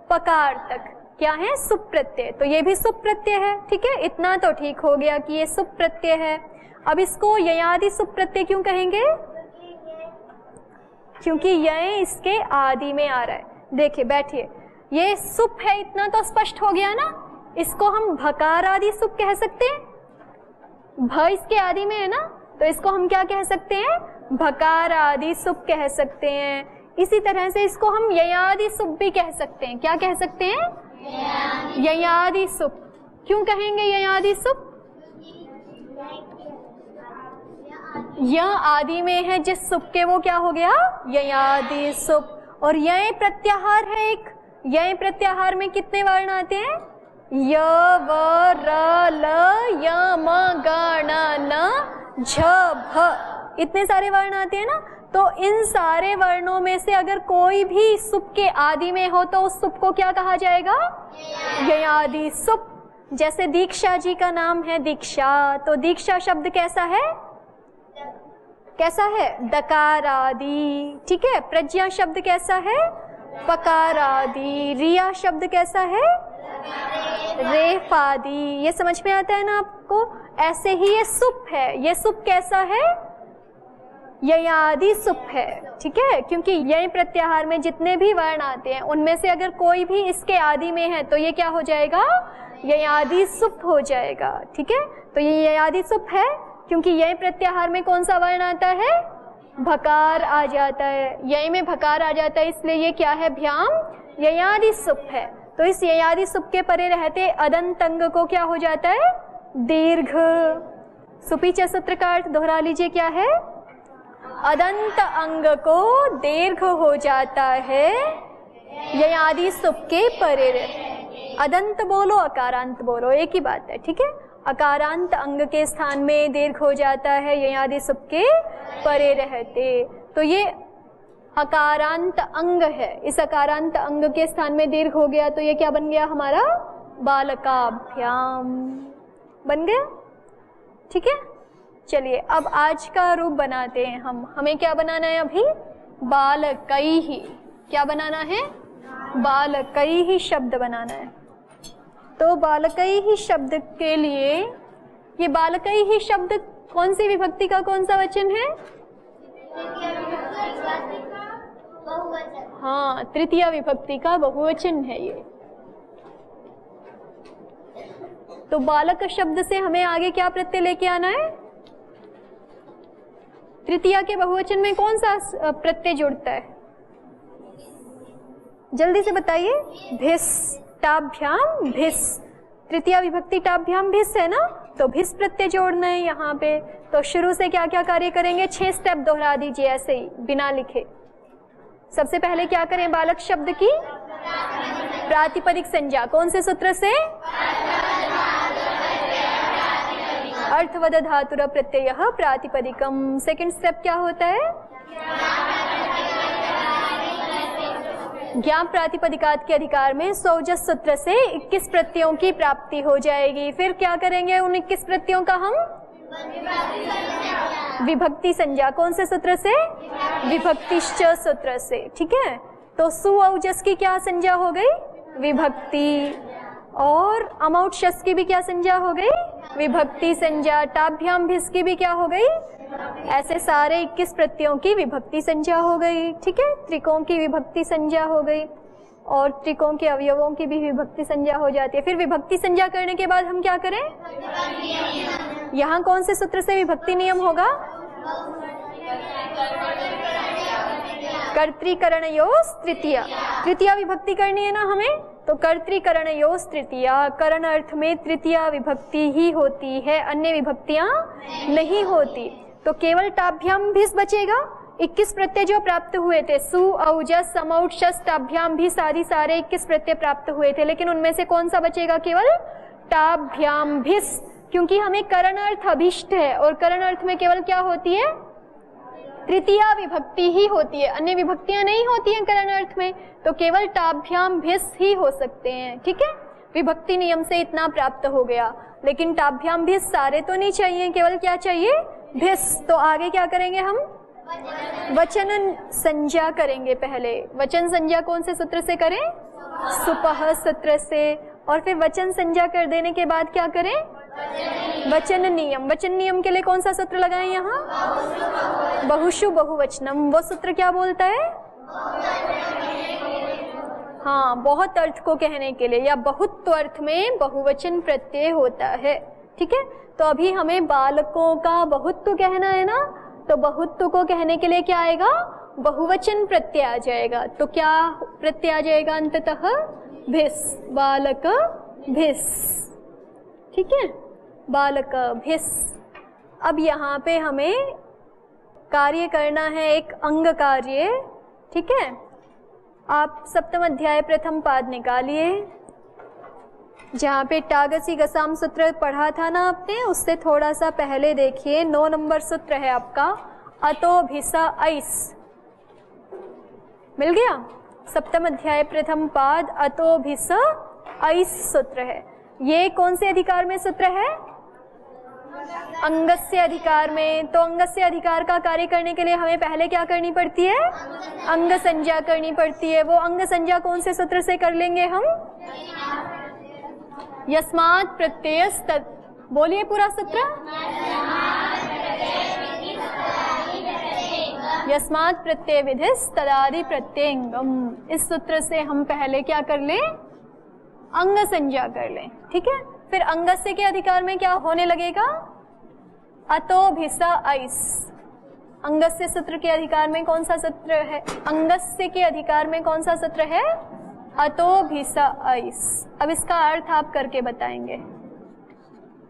[SPEAKER 1] पकार तक क्या है? सुप प्रत्यय। तो ये भी सुप प्रत्यय है। ठीक है, इतना तो ठीक हो गया कि ये सुप प्रत्यय है। अब इसको ययादि सुप प्रत्यय क्यों कहेंगे? क्योंकि यह इसके आदि में आ रहा है। देखिए बैठिए, ये सुप है, इतना तो स्पष्ट हो गया ना। इसको हम भकार आदि सुप कह सकते हैं। भ इसके आदि में है ना, तो इसको हम क्या कह सकते हैं? भकार आदि सुप कह सकते हैं। इसी तरह से इसको हम ययादि सुप भी कह सकते हैं। क्या कह सकते हैं? ययादि सुप। क्यों कहेंगे ययादि सुप? य आदि में है जिस सुप के, वो क्या हो गया? ययादि सुप। और यय प्रत्याहार है एक, यय प्रत्याहार में कितने वर्ण आते हैं? य व र ल य म ग ण न झ भ, इतने सारे वर्ण आते हैं ना। तो इन सारे वर्णों में से अगर कोई भी सुप के आदि में हो तो उस सुप को क्या कहा जाएगा? ययादि सुप। जैसे दीक्षा जी का नाम है दीक्षा, तो दीक्षा शब्द कैसा है? कैसा है? दकारादि। ठीक है। प्रज्ञा शब्द कैसा है? पकारादि। रिया शब्द कैसा है? रेफादि। ये समझ में आता है ना आपको? ऐसे ही ये सुप है। ये सुप कैसा है? ययादि सुप है। ठीक है। क्योंकि यय प्रत्याहार में जितने भी वर्ण आते हैं उनमें से अगर कोई भी इसके आदि में है तो ये क्या हो जाएगा? ययादि सुप हो जाएगा। ठीक है। तो ये ययादि सुप है क्योंकि यय प्रत्याहार में कौन सा वर्ण आता है? भकार आ जाता है। यय में भकार आ जाता है, इसलिए ये क्या है? भ्याम ययादि सुप है। तो इस ययादि सुप के परे रहते अदंत अंग को क्या हो जाता है? दीर्घ। सुपी च सूत्र का अर्थ दोहरा लीजिए, क्या है? अदंत अंग को दीर्घ हो जाता है ययादि सुप के परे रहते। अदंत बोलो अकारांत बोलो, एक ही बात है। ठीक है। अकारांत अंग के स्थान में दीर्घ हो जाता है ययादि सुप के परे रहते। तो ये अकारांत अंग है, इस अकारांत अंग के स्थान में दीर्घ हो गया तो ये क्या बन गया हमारा? बालकाभ्याम बन गया। ठीक है। चलिए अब आज का रूप बनाते हैं हम। हमें क्या बनाना है अभी? बालकैहि। क्या बनाना है? बालकैहि शब्द बनाना है। तो बालकैहि शब्द के लिए, ये बालकैहि शब्द कौन सी विभक्ति का कौन सा वचन है? हाँ, तृतीया विभक्ति का बहुवचन है ये। तो बालक शब्द से हमें आगे क्या प्रत्यय लेके आना है? तृतीया के बहुवचन में कौन सा प्रत्यय जुड़ता है? जल्दी से बताइए। भिस। टाभ्याम भिस। तृतीया विभक्ति टाभ्याम भिस है ना, तो भिस प्रत्यय जोड़ना है यहाँ पे। तो शुरू से क्या क्या कार्य करेंगे? 6 स्टेप दोहरा दीजिए ऐसे ही बिना लिखे। सबसे पहले क्या करें? बालक शब्द की प्रातिपदिक संज्ञा कौन से सूत्र से? अर्थवद धातुर प्रत्ययः प्रातिपदिकम। सेकंड स्टेप क्या होता है? ज्ञान प्रातिपदिकात के अधिकार में सौजस सूत्र से 21 प्रत्ययों की प्राप्ति हो जाएगी। फिर क्या करेंगे उन 21 प्रत्ययों का हम? विभक्ति संज्ञा कौन से सूत्र से? विभक्तिश्च सूत्र से। ठीक है। तो सुऔजस की क्या संज्ञा हो गई? विभक्ति। और अमौट शस की भी क्या संज्ञा हो गई? विभक्ति संज्ञा। टाभ्याम भिस की भी क्या हो गई? ऐसे सारे 21 प्रत्ययों की विभक्ति संज्ञा हो गई। ठीक है। त्रिकोण की विभक्ति संज्ञा हो गई और त्रिकोण के अवयवों की भी विभक्ति संज्ञा हो जाती है। फिर विभक्ति संज्ञा करने के बाद हम क्या करें? यहाँ कौन से सूत्र से विभक्ति नियम होगा? कर्तृकरणयोस् तृतीया। तृतीया विभक्ति करनी है ना हमें, तो कर्तृकरणयोस् तृतीया। करण अर्थ में तृतीया विभक्ति ही होती है, अन्य विभक्तियां नहीं होती। तो केवल टाभ्याम भिस बचेगा। 21 प्रत्यय जो प्राप्त हुए थे, सु औजस समौट शस टाभ्याम भिस आदि सारे 21 प्रत्यय प्राप्त हुए थे, लेकिन उनमें से कौन सा बचेगा? केवल टाभ्याम भिस। क्योंकि हमें करण अर्थ अभिष्ट है और करण अर्थ में केवल क्या होती है? तृतीया विभक्ति ही होती है, अन्य विभक्तियां नहीं होती हैं करण अर्थ में। तो केवल टाभ्याम भिस ही हो सकते हैं। ठीक है। विभक्ति नियम से इतना प्राप्त हो गया, लेकिन टाभ्याम भिस सारे तो नहीं चाहिए, केवल क्या चाहिए? भिस। तो आगे क्या करेंगे हम? वचन संज्ञा करेंगे। पहले वचन संज्ञा कौन से सूत्र से करें? सुपह सूत्र से। और फिर वचन संज्ञा कर देने के बाद क्या करें? वचन नियम। वचन नियम के लिए कौन सा सूत्र लगाएं यहाँ? बहुषु बहुवचनम। वो सूत्र क्या बोलता है? हाँ, बहुत अर्थ को कहने के लिए या बहुत अर्थ में बहुवचन प्रत्यय होता है। ठीक है। तो अभी हमें बालकों का बहुत्व कहना है ना, तो बहुत्व को कहने के लिए क्या आएगा? बहुवचन प्रत्यय आ जाएगा। तो क्या प्रत्यय आ जाएगा अंततः? भिस। बालक भिस। ठीक है। बालक भिस। अब यहाँ पे हमें कार्य करना है, एक अंग कार्य, ठीक है। आप सप्तम अध्याय प्रथम पाद निकालिए, जहाँ पे टागसी गसाम सूत्र पढ़ा था ना आपने, उससे थोड़ा सा पहले देखिए 9 नंबर सूत्र है आपका, अतो भिसा ऐस, मिल गया। सप्तम अध्याय प्रथम पाद अतो भिसा ऐस सूत्र है। ये कौन से अधिकार में सूत्र है? अंगस्य अधिकार में। तो अंगस्य अधिकार का कार्य करने के लिए हमें पहले क्या करनी पड़ती है? अंग संज्ञा करनी पड़ती है। वो अंग संज्ञा कौन से सूत्र से कर लेंगे हम? यस्मात् प्रत्ययस्तत्, बोलिए पूरा सूत्र। यस्मात् प्रत्यय विधिस् तदादि प्रत्ययंगम। इस सूत्र से हम पहले क्या कर लें? अंग संज्ञा कर लें, ठीक है। फिर अंगस्य के अधिकार में क्या होने लगेगा? अतो भिसा ऐस। अंगस्य सूत्र के अधिकार में कौन सा सूत्र है? अंगस्य के अधिकार में कौन सा सूत्र है? अतो भिसा ऐस। अब इसका अर्थ आप करके बताएंगे।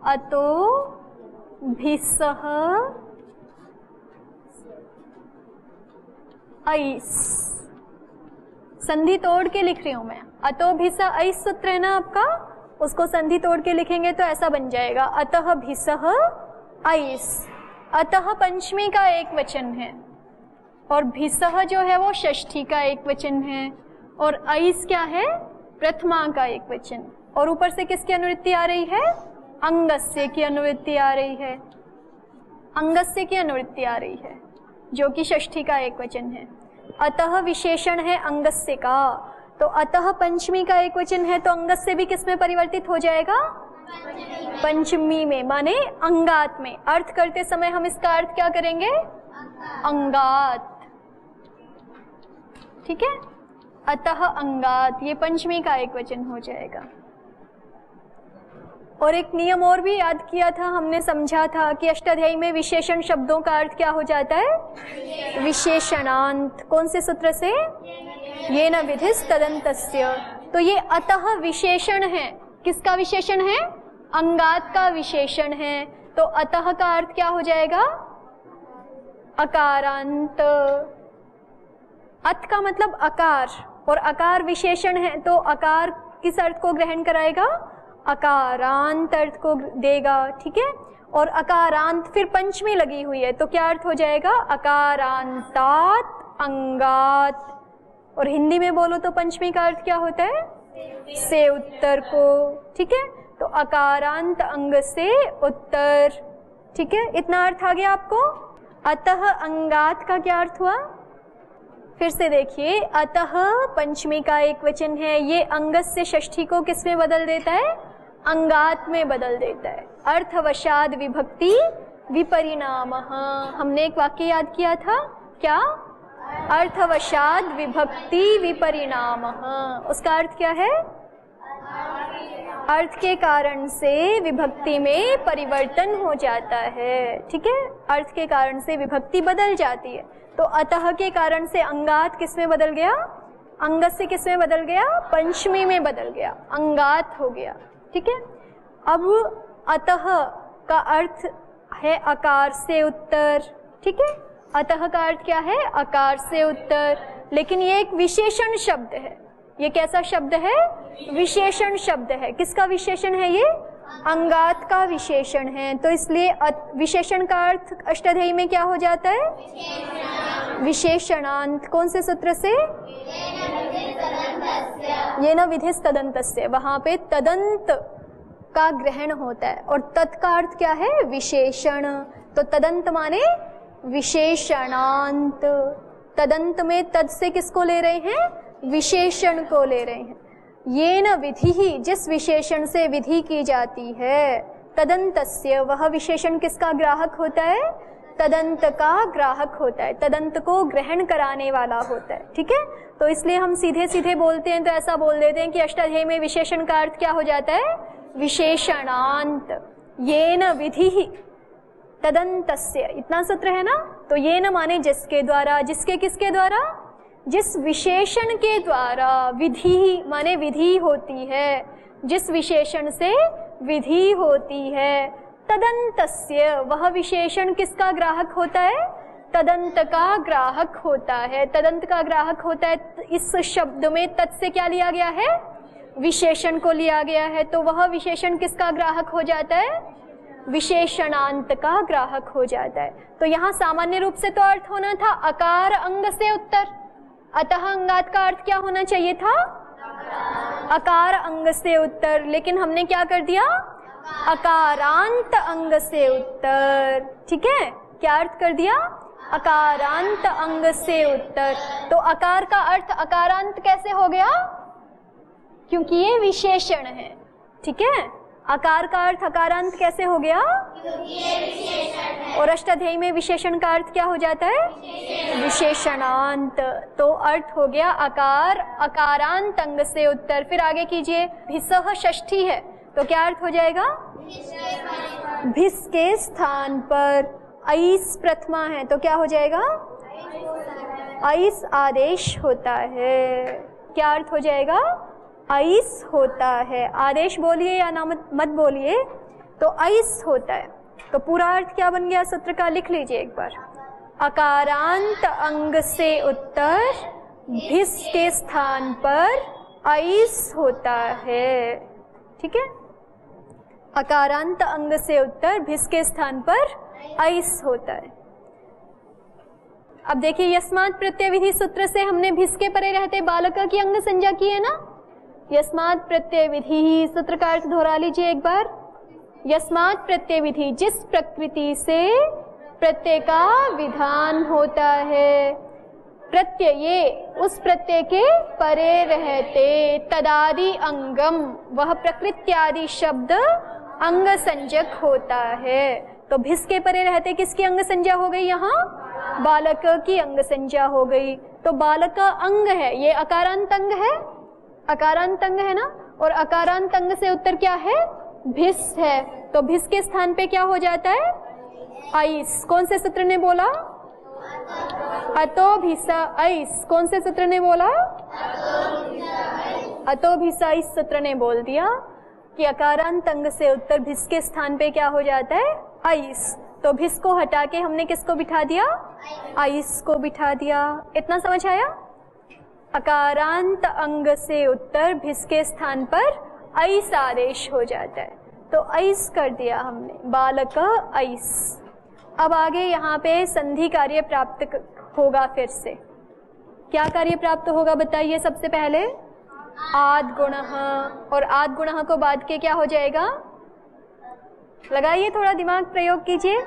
[SPEAKER 1] अतो भिसः ऐस, संधि तोड़ के लिख रही हूं मैं। अतो भिसा ऐस सूत्र है ना आपका, उसको संधि तोड़ के लिखेंगे तो ऐसा बन जाएगा, अतः भिसः ऐस। अतः पंचमी का एक वचन है और भिसः जो है वो षष्ठी का एक वचन है, और ऐस क्या है? प्रथमा का एक वचन। और ऊपर से किसकी अनुवृत्ति आ रही है? अंगस्य की अनुवृत्ति आ रही है। अंगस्य की अनुवृत्ति आ रही है, जो कि षष्ठी का एक वचन है। अतः विशेषण है अंगस्य का, तो अतः पंचमी का एक वचन है, तो अंगस्य भी किस में परिवर्तित हो जाएगा? पंचमी में, माने अंगात में। अर्थ करते समय हम इसका अर्थ क्या करेंगे? अंगात, ठीक है। अतः अंगात, ये पंचमी का एक वचन हो जाएगा। और एक नियम और भी याद किया था हमने, समझा था कि अष्टाध्यायी में विशेषण शब्दों का अर्थ क्या हो जाता है? विशेषणांत। कौन से सूत्र से? येन विधिस् तदन्तस्य। तो ये अतः विशेषण है। किसका विशेषण है? अंगात का विशेषण है। तो अतः का अर्थ क्या हो जाएगा? अकारांत। अत का मतलब अकार, और अकार विशेषण है, तो अकार किस अर्थ को ग्रहण कराएगा? अकारांत अर्थ को देगा, ठीक है। और अकारांत फिर पंचमी लगी हुई है, तो क्या अर्थ हो जाएगा? अकारांतात अंगात। और हिंदी में बोलो तो पंचमी का अर्थ क्या होता है? से उत्तर को, ठीक है। तो अकारांत अंग से उत्तर, ठीक है। इतना अर्थ आ गया आपको। अतः अंगात का क्या अर्थ हुआ? फिर से देखिए, अतः पंचमी का एक वचन है, ये अंगस्य षष्ठी को किस में बदल देता है? अंगात में बदल देता है। अर्थवशाद विभक्ति विपरिणामः। हमने एक वाक्य याद किया था, क्या? अर्थवशाद विभक्ति विपरिणामः। उसका अर्थ क्या है? अर्थ के कारण से विभक्ति में परिवर्तन हो जाता है, ठीक है। अर्थ के कारण से विभक्ति बदल जाती है। तो अतः के कारण से अंगात किस में बदल गया? अंगस्य किस में बदल गया? पंचमी में बदल गया, अंगात हो गया, ठीक है। अब अतः का अर्थ है अकार से उत्तर, ठीक है। अतः का अर्थ क्या है? अकार से उत्तर। लेकिन ये एक विशेषण शब्द है। ये कैसा शब्द है? विशेषण शब्द है। किसका विशेषण है ये? अंगात का विशेषण है। तो इसलिए विशेषण का अर्थ अष्टाध्यायी में क्या हो जाता है? विशेषणांत। कौन से सूत्र से? येन विधिस् तदन्तस्य। वहां पे तदंत का ग्रहण होता है, और तत् का अर्थ क्या है? विशेषण। तो तदंत माने विशेषणांत। तदंत में तद से किसको ले रहे हैं? विशेषण को ले रहे हैं। येन विधि ही, जिस विशेषण से विधि की जाती है, तदन्तस्य, वह विशेषण किसका ग्राहक होता है? तदंत का ग्राहक होता है, तदंत को ग्रहण कराने वाला होता है, ठीक है। तो इसलिए हम सीधे सीधे बोलते हैं तो ऐसा बोल देते हैं कि अष्टाध्यायी में विशेषण का अर्थ क्या हो जाता है? विशेषणांत। येन विधि ही तदन्तस्य, इतना सूत्र है ना। तो येन माने जिसके द्वारा, जिसके किसके द्वारा? जिस विशेषण के द्वारा, विधि माने विधि होती है, जिस विशेषण से विधि होती है, तदन्तस्य, वह विशेषण किसका ग्राहक होता है? तदंत का ग्राहक होता है। तदंत का ग्राहक होता है, इस शब्द में तत् से क्या लिया गया है? विशेषण को लिया गया है। तो वह विशेषण किसका ग्राहक हो जाता है? विशेषणांत का ग्राहक हो जाता है। तो यहाँ सामान्य रूप से तो अर्थ होना था अकार अंग से उत्तर, अतः अंगात का अर्थ क्या होना चाहिए था? अकार अंग से उत्तर, लेकिन हमने क्या कर दिया? अकारांत अंग से उत्तर। ठीक है, क्या अर्थ कर दिया? अकारांत अंग से उत्तर। तो अकार का अर्थ अकारांत कैसे हो गया? क्योंकि ये विशेषण है। ठीक है, अकार का अर्थ अकारांत कैसे हो गया? क्योंकि ये विशेषण है। और अष्टाध्यायी में विशेषण का अर्थ क्या हो जाता है? विशेषणांत। तो अर्थ हो गया अकार अकारांत अंग से उत्तर। फिर आगे कीजिए, भिसह षष्ठी है तो क्या अर्थ हो जाएगा? भिस के स्थान पर। ऐस प्रथमा है तो क्या हो जाएगा? ऐस आदेश होता है। क्या अर्थ हो जाएगा? ऐस होता है। आदेश बोलिए या ना मत बोलिए, तो ऐस होता है। तो पूरा अर्थ क्या बन गया सूत्र का? लिख लीजिए एक बार। अकारांत अंग से उत्तर भिस के स्थान पर ऐस होता है। ठीक है, अकारांत अंग से उत्तर भिस के स्थान पर ऐस होता है। अब देखिए, यस्मात् प्रत्यय विधि सूत्र से हमने भिस के परे रहते बालक की अंग संज्ञा की है ना। यस्मात् प्रत्यय विधि सूत्र का अर्थ दोहरा लीजिए एक बार। यस्मात् प्रत्यय विधि, जिस प्रकृति से प्रत्यय का विधान होता है। प्रत्यय, ये उस प्रत्यय के परे रहते। तदादि अंगम, वह प्रकृत्यादि शब्द अंग संज्ञक होता है। तो भिस के परे रहते किसकी अंग संज्ञा हो गई? यहाँ बालक की अंग संज्ञा हो गई। तो बालक का अंग है, ये अकारांत अंग है, अकारांत अंग है ना। और अकारांत अंग से उत्तर क्या है? भिस है। तो भिस के स्थान पे क्या हो जाता है? ऐस। कौन से सूत्र ने बोला? अतो भिसा ऐस। कौन से सूत्र ने बोला? अतो भिसा ऐस सूत्र ने बोल दिया कि अकारांत अंग से उत्तर भिस के स्थान पे क्या हो जाता है? ऐस। तो भिस को हटा के हमने किसको बिठा दिया? ऐस को बिठा दिया। इतना समझ आया? अकारांत अंग से उत्तर भिस के स्थान पर ऐस आदेश हो जाता है। तो ऐस कर दिया हमने, बालक ऐस। अब आगे यहाँ पे संधि कार्य प्राप्त होगा। फिर से क्या कार्य प्राप्त होगा बताइए? सबसे पहले आद गुणः, और आद गुणः को बाद के क्या हो जाएगा? लगाइए, थोड़ा दिमाग प्रयोग कीजिए।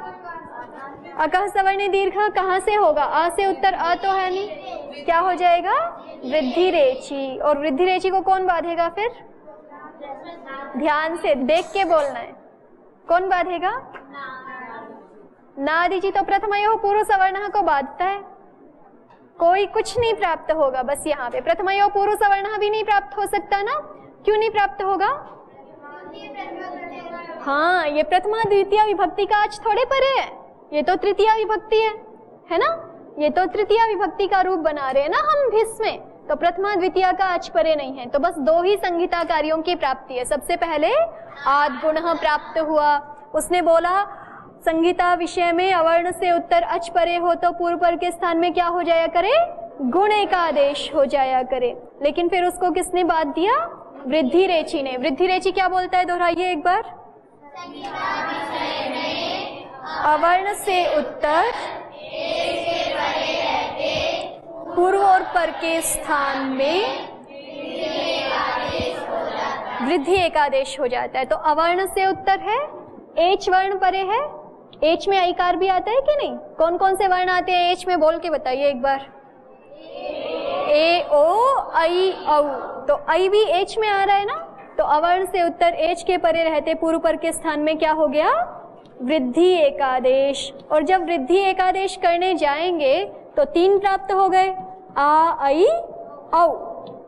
[SPEAKER 1] अकः सवर्ण दीर्घ कहाँ से होगा? आ से उत्तर अ तो है नहीं, क्या हो जाएगा? वृद्धि रेची। और वृद्धि रेची को कौन बांधेगा? फिर ध्यान से देख के बोलना है। कौन बांधेगा? नादिजी तो प्रथमयो पूर्व सवर्ण को बांधता है। कोई कुछ नहीं प्राप्त होगा। बस यहाँ पे प्रथमयो पूर्व सवर्ण भी नहीं प्राप्त हो सकता ना। क्यों नहीं प्राप्त होगा? हाँ, ये प्रथमा द्वितीय विभक्ति का आज थोड़े परे है, ये तो तृतीया विभक्ति है ना। ये तो तृतीया विभक्ति का रूप बना रहे हैं ना हम भिस में। तो प्रथमा द्वितीय का आज परे नहीं है। तो बस दो ही संहिता कार्यों की प्राप्ति है। सबसे पहले आद गुणः प्राप्त हुआ। उसने बोला संहिता विषय में अवर्ण से उत्तर अच परे हो तो पूर्व पर के स्थान में क्या हो जाया करे? गुण का आदेश हो जाया करे। लेकिन फिर उसको किसने बांध दिया? वृद्धि रेची ने। वृद्धि रेची क्या बोलता है? दोहराइए एक बार। अवर्ण से उत्तर पूर्व और पर के स्थान में वृद्धि एकादेश हो जाता है। तो अवर्ण से उत्तर है, एच वर्ण परे है। एच में ऐकार भी आता है कि नहीं? कौन कौन से वर्ण आते हैं एच में? बोल के बताइए एक बार। ए ओ ऐ औ। तो ऐ भी एच में आ रहा है ना। तो अवर्ण से उत्तर एच के परे रहते पूर्व पर के स्थान में क्या हो गया? वृद्धि एकादेश। और जब वृद्धि एकादेश करने जाएंगे तो तीन प्राप्त हो गए, आ ऐ औ।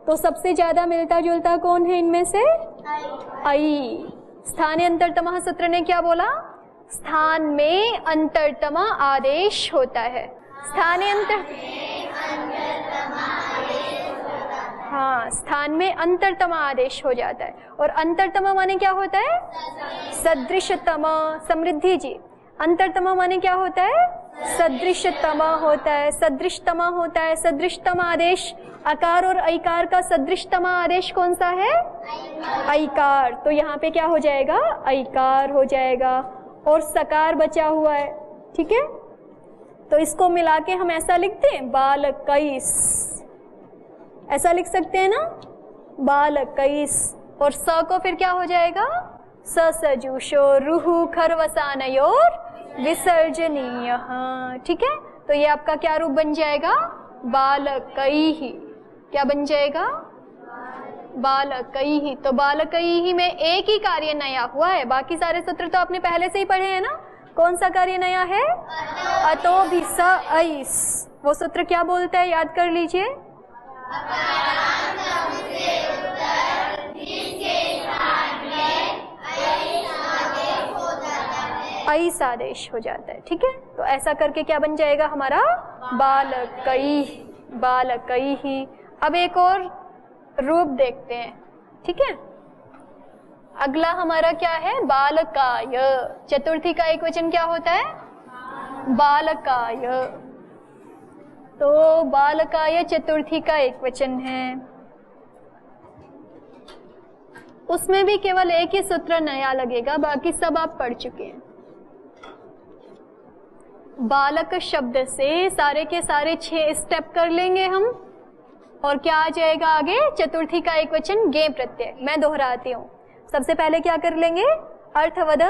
[SPEAKER 1] तो सबसे ज्यादा मिलता जुलता कौन है इनमें से? ऐ। स्थाने अंतरतम सूत्र ने क्या बोला? स्थान में अंतरतम आदेश होता है। स्थाने हाँ, स्थान में अंतरतम आदेश हो जाता है। और अंतरतम माने क्या होता है? सदृशतम। समृद्धि जी, अंतरतम माने क्या होता है? सदृशतम होता है, सदृशतम होता है। सदृशतम आदेश अकार और ऐकार का सदृशतम आदेश कौन सा है? ऐकार। तो यहाँ पे क्या हो जाएगा? ऐकार हो जाएगा और सकार बचा हुआ है। ठीक है, तो इसको मिला के हम ऐसा लिखते हैं बालकैस, ऐसा लिख सकते हैं ना, बालकैस। और स को फिर क्या हो जाएगा? ससजुषो रुहु खरवसानयोर विसर्जनीय। ठीक है, तो ये आपका क्या रूप बन जाएगा? बालकैहि। क्या बन जाएगा? बालकैहि। तो बालकैहि में एक ही कार्य नया हुआ है, बाकी सारे सूत्र तो आपने पहले से ही पढ़े हैं ना। कौन सा कार्य नया है? अतोभिस ऐस। वो सूत्र क्या बोलता है? याद कर लीजिए। ऐस आदेश हो जाता है। ठीक है, तो ऐसा करके क्या बन जाएगा हमारा? बालकैहि, बालकैहि। अब एक और रूप देखते हैं। ठीक है, अगला हमारा क्या है? बालकाय। चतुर्थी का एक वचन क्या होता है? बालकाय। तो बालकाय चतुर्थी का एक वचन है, उसमें भी केवल एक ही सूत्र नया लगेगा, बाकी सब आप पढ़ चुके हैं। बालक शब्द से सारे के सारे 6 स्टेप कर लेंगे हम, और क्या आ जाएगा आगे? चतुर्थी का एक वचन गे प्रत्यय। मैं दोहराती हूँ। सबसे पहले क्या कर लेंगे? अर्थवद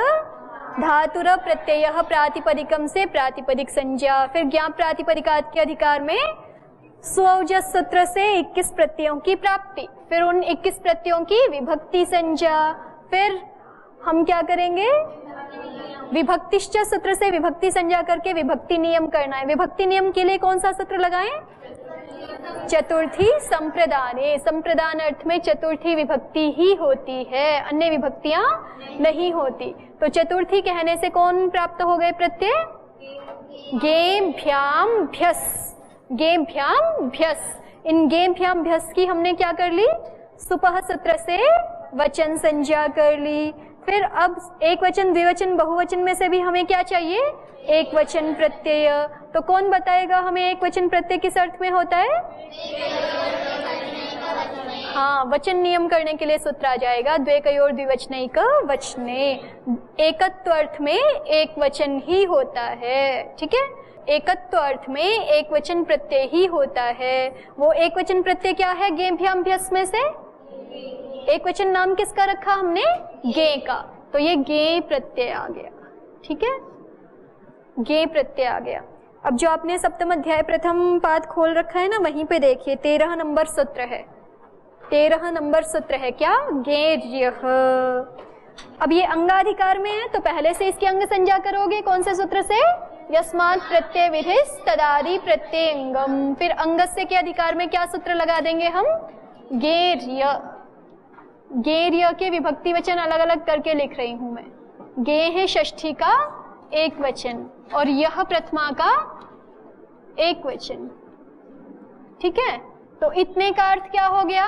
[SPEAKER 1] धातुर प्रत्यय प्रातिपदिकम से प्रातिपदिक संज्ञा, फिर ज्ञाप प्रातिपदिकात के अधिकार में स्वौजस सूत्र से 21 प्रत्ययों की प्राप्ति, फिर उन 21 प्रत्ययों की विभक्ति संज्ञा, फिर हम क्या करेंगे? विभक्तिश्च सूत्र से विभक्ति संज्ञा करके विभक्ति नियम करना है। विभक्ति नियम के लिए कौन सा सूत्र लगाएं? चतुर्थी संप्रदाने। संप्रदान अर्थ में चतुर्थी विभक्ति ही होती है, अन्य विभक्तियां नहीं होती। तो चतुर्थी कहने से कौन प्राप्त हो गए प्रत्यय? गेभ्याम भ्यस, गेभ्याम भ्यस। इन गेभ्याम भ्यस की हमने क्या कर ली? सुपह सूत्र से वचन संज्ञा कर ली। फिर अब एक वचन, द्विवचन, बहुवचन में से भी हमें क्या चाहिए? एक वचन प्रत्यय। तो कौन बताएगा हमें एक वचन प्रत्यय किस अर्थ में होता है? हाँ, वचन नियम करने के लिए सूत्र आ जाएगा द्वेकयोर द्विवचनैक वचने। एकत्व अर्थ में एक वचन ही होता है। ठीक है, एकत्व अर्थ में एक वचन प्रत्यय ही होता है। वो एक वचन प्रत्यय क्या है? गेभ्याम भ्यस में से एक वचन नाम किसका रखा हमने? गे का। तो ये गे प्रत्यय आ गया। ठीक है, गे प्रत्यय आ गया। अब जो आपने सप्तम अध्याय प्रथम पाद खोल रखा है ना, वहीं पे देखिए 13 नंबर सूत्र है। 13 नंबर सूत्र है क्या? गेर्यः। अब ये अंगाधिकार में है, तो पहले से इसकी अंग संज्ञा करोगे कौन से सूत्र से? यस्मात् प्रत्यय विधिस् तदादि प्रत्ययंगम। फिर अंगस्य के अधिकार में क्या सूत्र लगा देंगे हम? गेर्य। गेर्य के विभक्ति वचन अलग अलग करके लिख रही हूं मैं। गे है षष्ठी का एक वचन और यह प्रथमा का एक वचन। ठीक है, तो इतने का अर्थ क्या हो गया?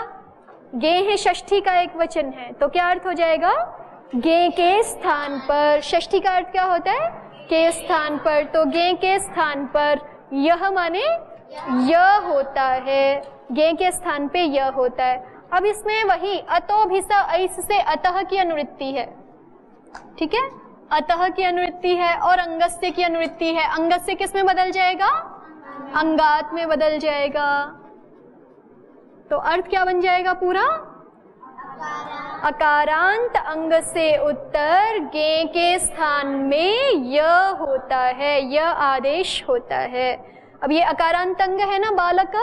[SPEAKER 1] गे है षष्ठी का एक वचन है, तो क्या अर्थ हो जाएगा? गे के स्थान पर। षष्ठी का अर्थ क्या होता है? के स्थान पर। तो गे के स्थान पर यह माने य होता है। गे के स्थान पे य होता है। अब इसमें वही अतोभिसा ऐस से अतः की अनुवृत्ति है। ठीक है, अतः की अनुवृत्ति है और अंगस्य की अनुवृत्ति है। अंगस्य किस में बदल जाएगा? अंगात में बदल जाएगा। तो अर्थ क्या बन जाएगा पूरा? अकारांत अंग से उत्तर गे के स्थान में य होता है, य आदेश होता है। अब ये अकारांत अंग है ना बालक,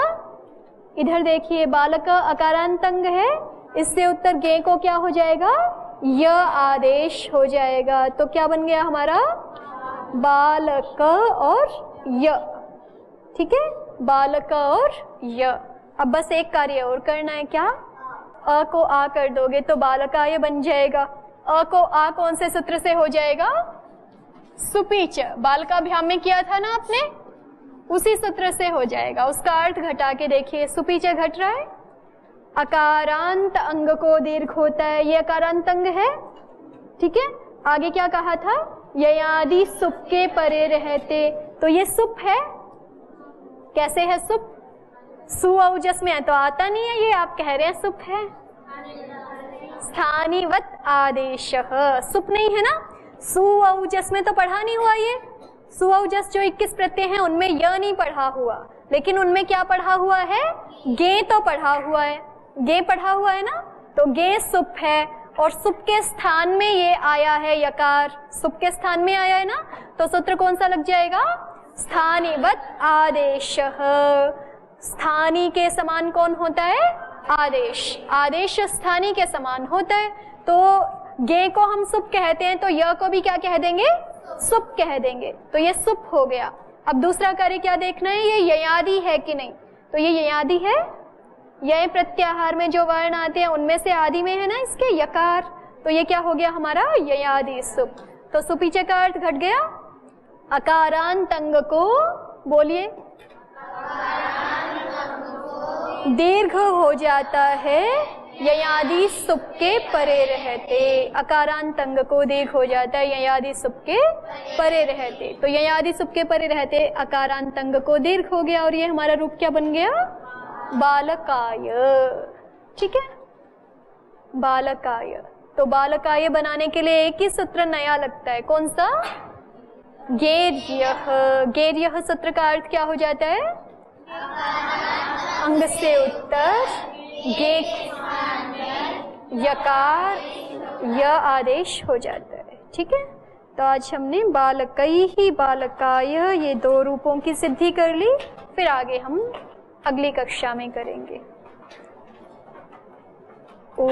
[SPEAKER 1] इधर देखिए बालक अकारांत अंग है, इससे उत्तर गे को क्या हो जाएगा? य आदेश हो जाएगा। तो क्या बन गया हमारा? बालक और य। ठीक है, बालक और य। अब बस एक कार्य और करना है, क्या? अ को आ कर दोगे तो बालकाय बन जाएगा। अ को आ कौन से सूत्र से हो जाएगा? सुपीच। बालकाभ्याम में किया था ना आपने, उसी सूत्र से हो जाएगा। उसका अर्थ घटा के देखिए, सुपीच घट रहा है। अकारांत अंग को दीर्घ होता है, ये अकारांत अंग है। ठीक है, आगे क्या कहा था? ययादि सुप के परे रहते, तो ये सुप है। कैसे है सुप? सु औजस में है तो आता नहीं है, ये आप कह रहे हैं सुप है। स्थानीवत आदेश, सुप नहीं है ना। सु औजस में तो पढ़ा नहीं हुआ ये। सु औजस जो 21 प्रत्यय हैं उनमें य नहीं पढ़ा हुआ, लेकिन उनमें क्या पढ़ा हुआ है? गे तो पढ़ा हुआ है, गे पढ़ा हुआ है ना। तो गे सुप है और सुप के स्थान में ये आया है यकार, सुप के स्थान में आया है ना, तो सूत्र कौन सा लग जाएगा? स्थानीवत आदेश। स्थानी के समान कौन होता है? आदेश। आदेश स्थानी के समान होता है। तो गे को हम सुप कहते हैं, तो य को भी क्या कह देंगे? सुप कह देंगे। तो ये सुप हो गया। अब दूसरा कार्य क्या देखना है, ये ययादि है कि नहीं। तो ये ययादि है। यह प्रत्याहार में जो वर्ण आते हैं उनमें से आदि में है ना इसके यकार, तो ये क्या हो गया हमारा? ययादि सुप। तो सुपीचे का अर्थ घट गया। अकारांत अंग को बोलिए दीर्घ हो जाता है ययादि सुप के परे रहते। अकारांत अंग को दीर्घ हो जाता है ययादि सुप के परे रहते। तो ययादि सुप के परे रहते अकारांत अंग को दीर्घ हो गया और ये हमारा रूप क्या बन गया? बालकाय। ठीक है, बालकाय। तो बालकाय बनाने के लिए एक ही सूत्र नया लगता है, कौन सा? गेर्यः। गेर्यः सूत्र का अर्थ क्या हो जाता है? अंग से उत्तर गे यकार य आदेश हो जाता है। ठीक है, तो आज हमने बालकई ही बालकाय ये दो रूपों की सिद्धि कर ली। फिर आगे हम अगली कक्षा में करेंगे। ओ